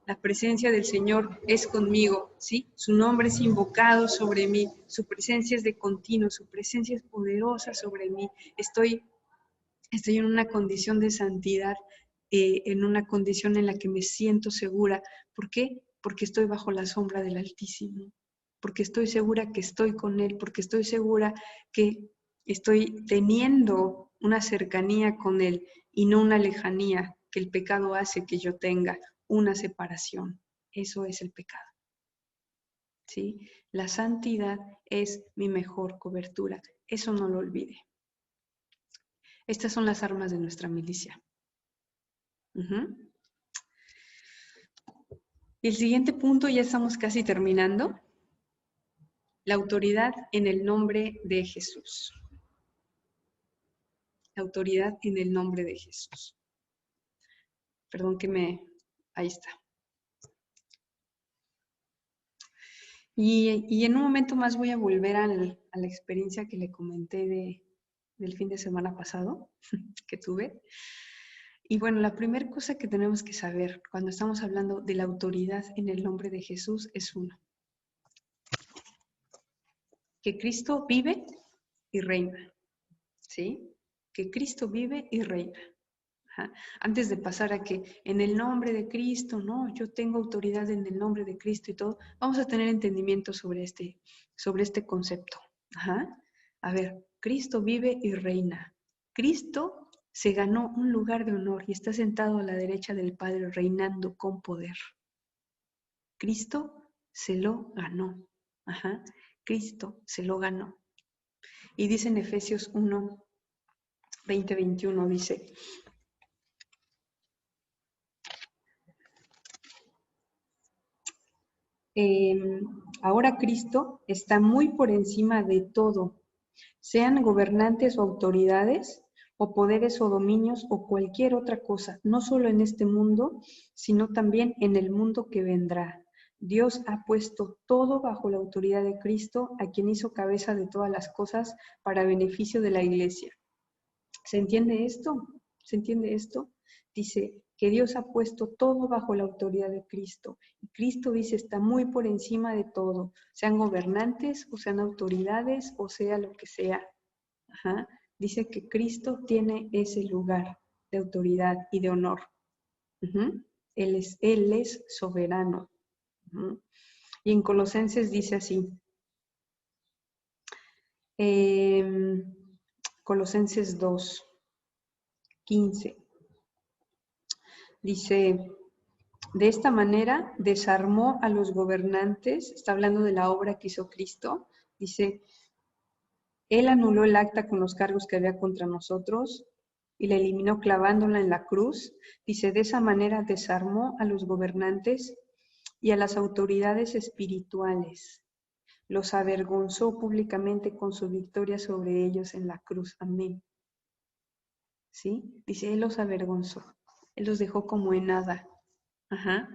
La presencia del Señor es conmigo, ¿sí? Su nombre es invocado sobre mí, su presencia es de continuo, su presencia es poderosa sobre mí. Estoy en una condición de santidad, en una condición en la que me siento segura. ¿Por qué? Porque estoy bajo la sombra del Altísimo, porque estoy segura que estoy con Él, porque estoy segura que estoy teniendo una cercanía con Él y no una lejanía que el pecado hace que yo tenga, una separación. Eso es el pecado. ¿Sí? La santidad es mi mejor cobertura. Eso no lo olvide. Estas son las armas de nuestra milicia. Y el siguiente punto, ya estamos casi terminando. La autoridad en el nombre de Jesús. La autoridad en el nombre de Jesús. Perdón ahí está. Y en un momento más voy a volver a la experiencia que le comenté del fin de semana pasado que tuve. Y bueno, la primera cosa que tenemos que saber cuando estamos hablando de la autoridad en el nombre de Jesús es uno. Que Cristo vive y reina. ¿Sí? Que Cristo vive y reina. Ajá. Antes de pasar a que en el nombre de Cristo, no, yo tengo autoridad en el nombre de Cristo y todo, vamos a tener entendimiento sobre este concepto. Ajá. A ver, Cristo vive y reina. Cristo se ganó un lugar de honor y está sentado a la derecha del Padre reinando con poder. Cristo se lo ganó. Ajá. Cristo se lo ganó. Y dice en Efesios 1, 20-21, dice: ahora Cristo está muy por encima de todo, sean gobernantes o autoridades, o poderes o dominios, o cualquier otra cosa, no solo en este mundo, sino también en el mundo que vendrá. Dios ha puesto todo bajo la autoridad de Cristo, a quien hizo cabeza de todas las cosas para beneficio de la iglesia. ¿Se entiende esto? ¿Se entiende esto? Dice que Dios ha puesto todo bajo la autoridad de Cristo. Y Cristo, dice, está muy por encima de todo, sean gobernantes o sean autoridades o sea lo que sea. Ajá. Dice que Cristo tiene ese lugar de autoridad y de honor. Él es soberano. Y en Colosenses dice así. Colosenses 2, 15. Dice: de esta manera desarmó a los gobernantes, está hablando de la obra que hizo Cristo, dice, Él anuló el acta con los cargos que había contra nosotros y la eliminó clavándola en la cruz. Dice, de esa manera desarmó a los gobernantes y a las autoridades espirituales. Los avergonzó públicamente con su victoria sobre ellos en la cruz. Amén. ¿Sí? Dice, Él los avergonzó. Él los dejó como en nada. Ajá.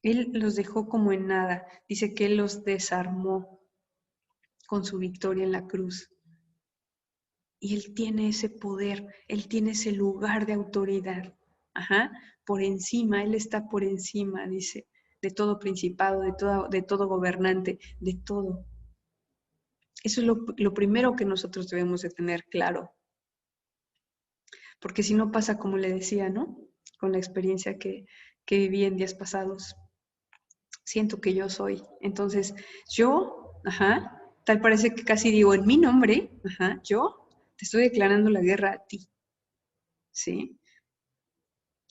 Él los dejó como en nada. Dice que Él los desarmó con su victoria en la cruz. Y Él tiene ese poder, Él tiene ese lugar de autoridad. Ajá. Por encima, Él está por encima, dice, de todo principado, de todo gobernante, de todo. Eso es lo primero que nosotros debemos de tener claro. Porque si no pasa como le decía, ¿no? Con la experiencia que viví en días pasados. Siento que yo soy. Entonces, yo, Tal parece que casi digo, en mi nombre, yo te estoy declarando la guerra a ti, ¿sí?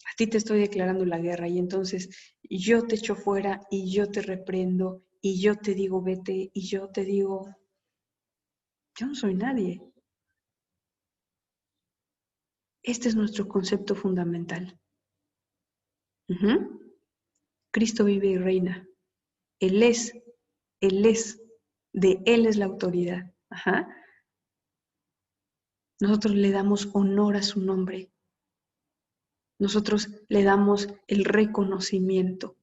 A ti te estoy declarando la guerra y entonces yo te echo fuera y yo te reprendo y yo te digo vete y yo te digo, yo no soy nadie. Este es nuestro concepto fundamental. Cristo vive y reina. Él es, de Él es la autoridad. Nosotros le damos honor a su nombre. Nosotros le damos el reconocimiento.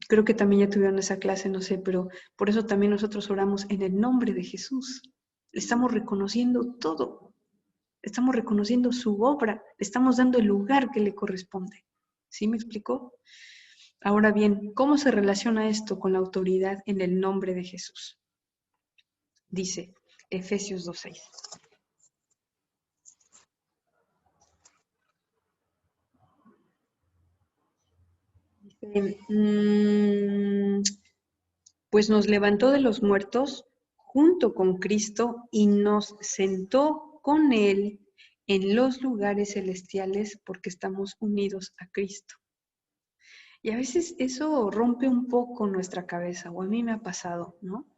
Creo que también ya tuvieron esa clase, no sé, pero por eso también nosotros oramos en el nombre de Jesús. Le estamos reconociendo todo. Estamos reconociendo su obra. Le estamos dando el lugar que le corresponde. ¿Sí me explicó? Ahora bien, ¿cómo se relaciona esto con la autoridad en el nombre de Jesús? Dice Efesios 2:6. Pues nos levantó de los muertos junto con Cristo y nos sentó con Él en los lugares celestiales porque estamos unidos a Cristo. Y a veces eso rompe un poco nuestra cabeza, o a mí me ha pasado, ¿no?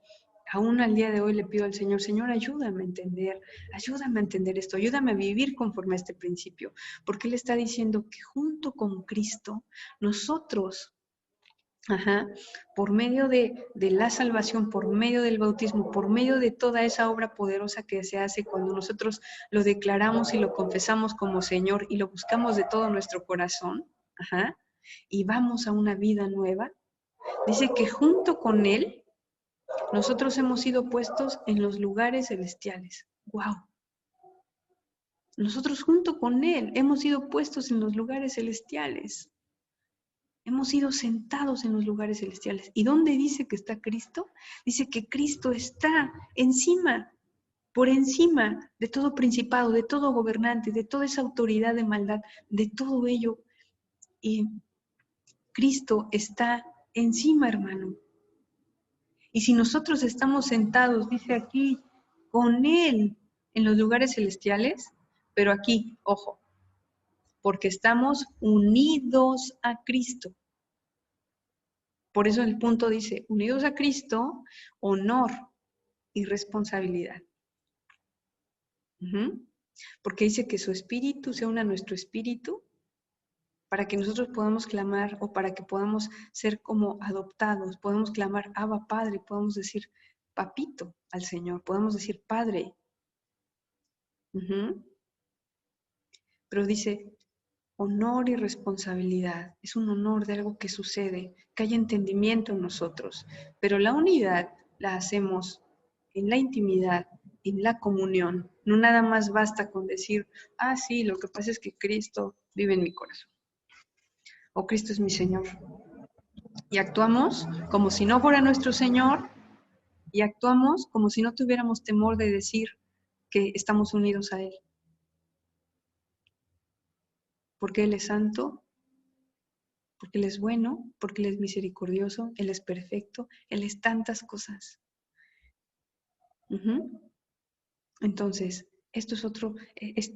Aún al día de hoy le pido al Señor, Señor, ayúdame a entender esto, ayúdame a vivir conforme a este principio, porque Él está diciendo que junto con Cristo, nosotros, por medio de la salvación, por medio del bautismo, por medio de toda esa obra poderosa que se hace cuando nosotros lo declaramos y lo confesamos como Señor y lo buscamos de todo nuestro corazón, y vamos a una vida nueva, dice que junto con Él, nosotros hemos sido puestos en los lugares celestiales. ¡Wow! Nosotros junto con Él hemos sido puestos en los lugares celestiales. Hemos sido sentados en los lugares celestiales. ¿Y dónde dice que está Cristo? Dice que Cristo está encima, por encima de todo principado, de todo gobernante, de toda esa autoridad de maldad, de todo ello. Y Cristo está encima, hermano. Y si nosotros estamos sentados, dice aquí, con Él en los lugares celestiales, pero aquí, ojo, porque estamos unidos a Cristo. Por eso el punto dice, unidos a Cristo, honor y responsabilidad. Porque dice que su espíritu se une a nuestro espíritu para que nosotros podamos clamar o para que podamos ser como adoptados, podemos clamar Abba Padre, podemos decir papito al Señor, podemos decir Padre. Pero dice honor y responsabilidad, es un honor de algo que sucede, que hay entendimiento en nosotros, pero la unidad la hacemos en la intimidad, en la comunión, no nada más basta con decir, sí, lo que pasa es que Cristo vive en mi corazón, o Cristo es mi Señor, y actuamos como si no fuera nuestro Señor, y actuamos como si no tuviéramos temor de decir que estamos unidos a Él. Porque Él es santo, porque Él es bueno, porque Él es misericordioso, Él es perfecto, Él es tantas cosas. Entonces, esto es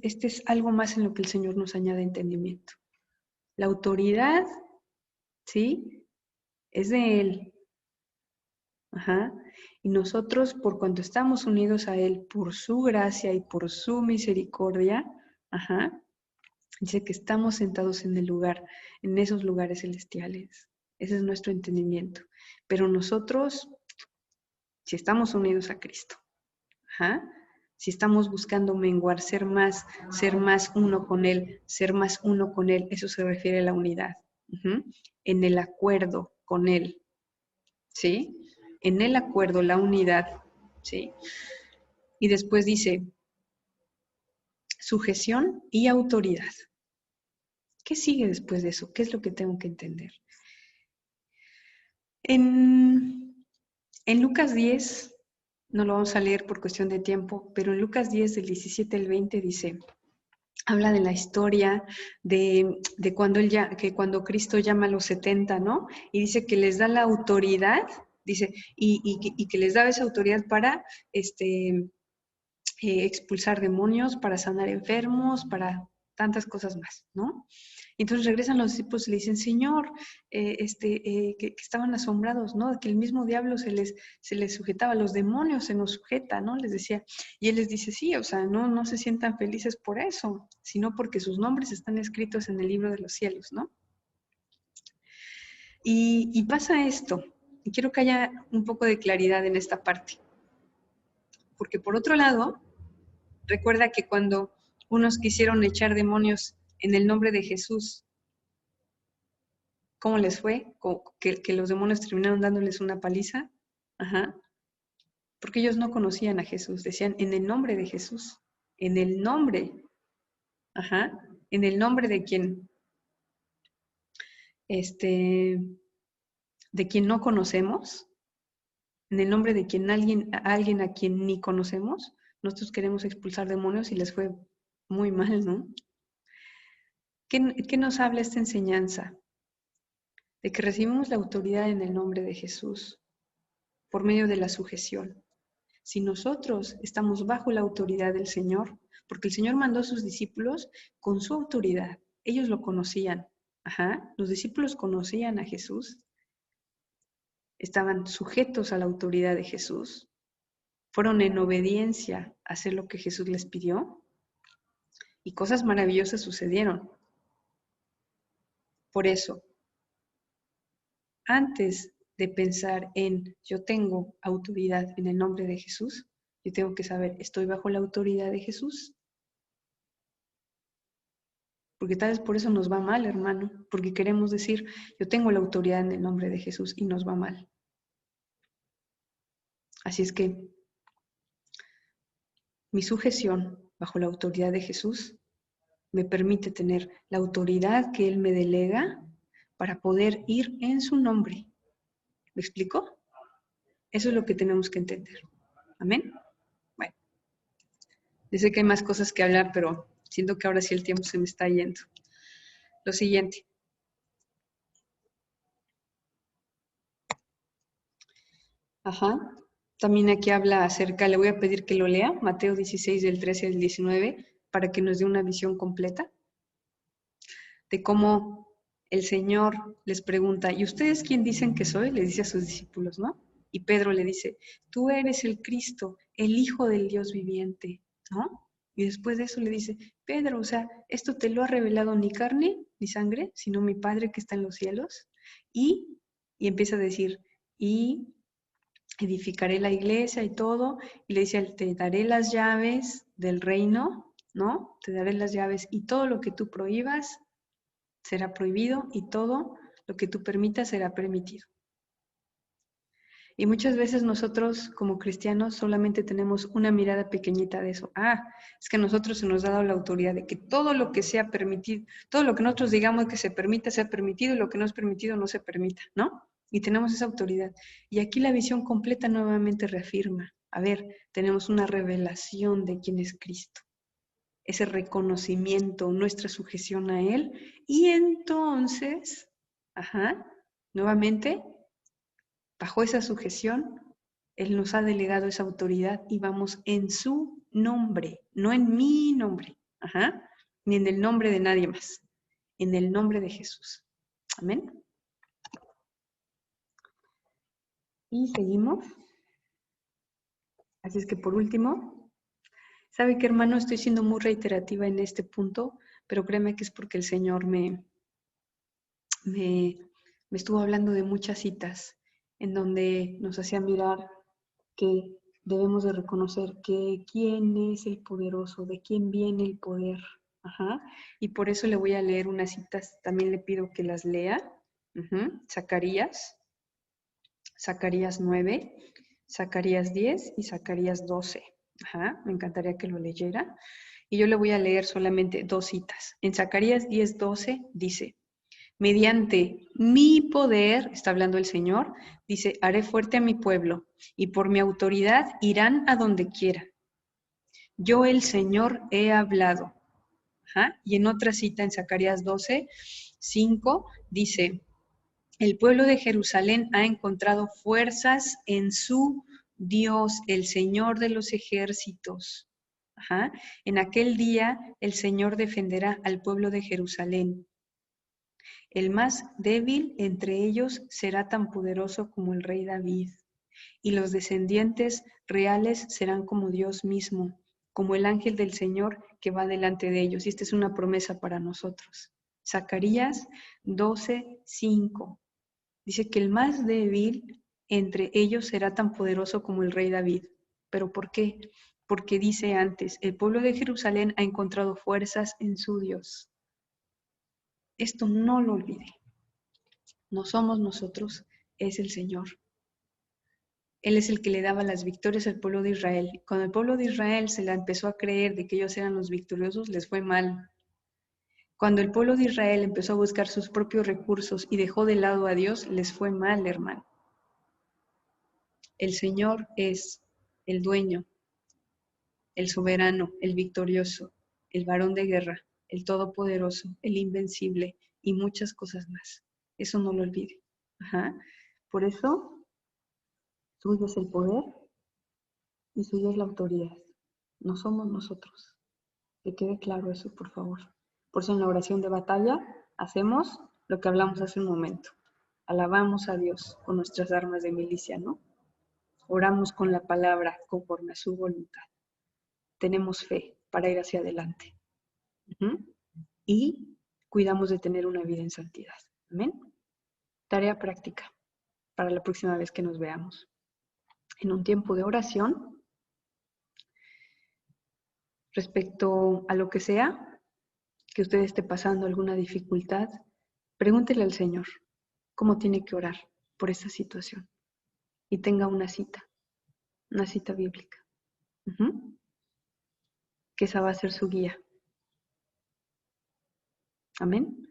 este es algo más en lo que el Señor nos añade entendimiento. La autoridad, ¿sí? Es de Él. Y nosotros, por cuanto estamos unidos a Él, por su gracia y por su misericordia, dice que estamos sentados en el lugar, en esos lugares celestiales. Ese es nuestro entendimiento. Pero nosotros, si estamos unidos a Cristo, si estamos buscando menguar, ser más uno con Él, eso se refiere a la unidad. En el acuerdo con Él, ¿sí? En el acuerdo, la unidad, ¿sí? Y después dice, sujeción y autoridad. ¿Qué sigue después de eso? ¿Qué es lo que tengo que entender? En Lucas 10, no lo vamos a leer por cuestión de tiempo, pero en Lucas 10, del 17 al 20, dice, habla de la historia de cuando Cristo llama a los 70, ¿no? Y dice que les da la autoridad Dice, y que les daba esa autoridad para expulsar demonios, para sanar enfermos, para tantas cosas más, ¿no? Y entonces regresan los discípulos y le dicen, Señor, que estaban asombrados, ¿no? Que el mismo diablo se les sujetaba, los demonios se nos sujeta, ¿no? Les decía. Y él les dice, sí, o sea, no se sientan felices por eso, sino porque sus nombres están escritos en el libro de los cielos, ¿no? Y pasa esto, y quiero que haya un poco de claridad en esta parte. Porque por otro lado, recuerda que cuando unos quisieron echar demonios en el nombre de Jesús, ¿cómo les fue? Que los demonios terminaron dándoles una paliza. Ajá. Porque ellos no conocían a Jesús. Decían, en el nombre de Jesús. En el nombre. Ajá. En el nombre de quien, de quien no conocemos. En el nombre de quien alguien a quien ni conocemos. Nosotros queremos expulsar demonios y les fue muy mal, ¿no? ¿Qué nos habla esta enseñanza? De que recibimos la autoridad en el nombre de Jesús por medio de la sujeción. Si nosotros estamos bajo la autoridad del Señor, porque el Señor mandó a sus discípulos con su autoridad, ellos lo conocían. Ajá, los discípulos conocían a Jesús, estaban sujetos a la autoridad de Jesús, fueron en obediencia a hacer lo que Jesús les pidió y cosas maravillosas sucedieron. Por eso, antes de pensar en yo tengo autoridad en el nombre de Jesús, yo tengo que saber, ¿estoy bajo la autoridad de Jesús? Porque tal vez por eso nos va mal, hermano, porque queremos decir, yo tengo la autoridad en el nombre de Jesús y nos va mal. Así es que mi sujeción bajo la autoridad de Jesús me permite tener la autoridad que Él me delega para poder ir en su nombre. ¿Me explico? Eso es lo que tenemos que entender. ¿Amén? Bueno, yo sé que hay más cosas que hablar, pero siento que ahora sí el tiempo se me está yendo. Lo siguiente. Ajá. También aquí habla acerca, le voy a pedir que lo lea, Mateo 16 del 13 al 19, para que nos dé una visión completa de cómo el Señor les pregunta, ¿y ustedes quién dicen que soy? Le dice a sus discípulos, ¿no? Y Pedro le dice, tú eres el Cristo, el Hijo del Dios viviente, ¿no? Y después de eso le dice, Pedro, o sea, esto te lo ha revelado ni carne ni sangre, sino mi Padre que está en los cielos. Y empieza a decir, y edificaré la iglesia y todo, y le dice, te daré las llaves del reino, ¿no? Te daré las llaves y todo lo que tú prohíbas será prohibido y todo lo que tú permitas será permitido. Y muchas veces nosotros como cristianos solamente tenemos una mirada pequeñita de eso. Es que a nosotros se nos ha dado la autoridad de que todo lo que sea permitido, todo lo que nosotros digamos que se permita sea permitido y lo que no es permitido no se permita, ¿no? Y tenemos esa autoridad. Y aquí la visión completa nuevamente reafirma, a ver, tenemos una revelación de quién es Cristo, ese reconocimiento, nuestra sujeción a Él, y entonces, nuevamente, bajo esa sujeción, Él nos ha delegado esa autoridad y vamos en su nombre, no en mi nombre, ni en el nombre de nadie más, en el nombre de Jesús. Amén. Y seguimos. Así es que por último, ¿sabe qué, hermano? Estoy siendo muy reiterativa en este punto, pero créeme que es porque el Señor me estuvo hablando de muchas citas en donde nos hacía mirar que debemos de reconocer que quién es el poderoso, de quién viene el poder. Y por eso le voy a leer unas citas, también le pido que las lea. Zacarías 9, Zacarías 10 y Zacarías 12. Me encantaría que lo leyera. Y yo le voy a leer solamente 2 citas. En Zacarías 10:12 dice, mediante mi poder, está hablando el Señor, dice, haré fuerte a mi pueblo, y por mi autoridad irán a donde quiera. Yo el Señor he hablado. Y en otra cita, en Zacarías 12:5, dice, El pueblo de Jerusalén ha encontrado fuerzas en su Dios, el Señor de los ejércitos. Ajá. En aquel día el Señor defenderá al pueblo de Jerusalén. El más débil entre ellos será tan poderoso como el rey David, y los descendientes reales serán como Dios mismo, como el ángel del Señor que va delante de ellos. Y esta es una promesa para nosotros. Zacarías 12:5. Dice que el más débil entre ellos será tan poderoso como el rey David. ¿Pero por qué? Porque dice antes, el pueblo de Jerusalén ha encontrado fuerzas en su Dios. Esto no lo olvide. No somos nosotros, es el Señor. Él es el que le daba las victorias al pueblo de Israel. Cuando el pueblo de Israel se la empezó a creer de que ellos eran los victoriosos, les fue mal. Cuando el pueblo de Israel empezó a buscar sus propios recursos y dejó de lado a Dios, les fue mal, hermano. El Señor es el dueño, el soberano, el victorioso, el varón de guerra, el todopoderoso, el invencible y muchas cosas más. Eso no lo olvide. Ajá. Por eso, suyo es el poder y suya es la autoridad. No somos nosotros. Que quede claro eso, por favor. Por eso en la oración de batalla hacemos lo que hablamos hace un momento. Alabamos a Dios con nuestras armas de milicia, ¿no? Oramos con la palabra conforme a su voluntad. Tenemos fe para ir hacia adelante. Y cuidamos de tener una vida en santidad. Amén. Tarea práctica para la próxima vez que nos veamos. En un tiempo de oración, respecto a lo que sea, que usted esté pasando alguna dificultad, pregúntele al Señor cómo tiene que orar por esa situación. Y tenga una cita bíblica. Que esa va a ser su guía. Amén.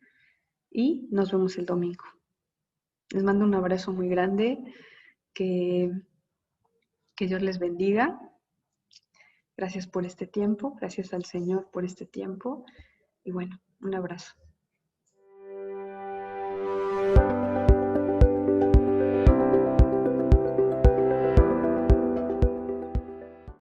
Y nos vemos el domingo. Les mando un abrazo muy grande. Que Dios les bendiga. Gracias por este tiempo. Gracias al Señor por este tiempo. Y bueno, un abrazo.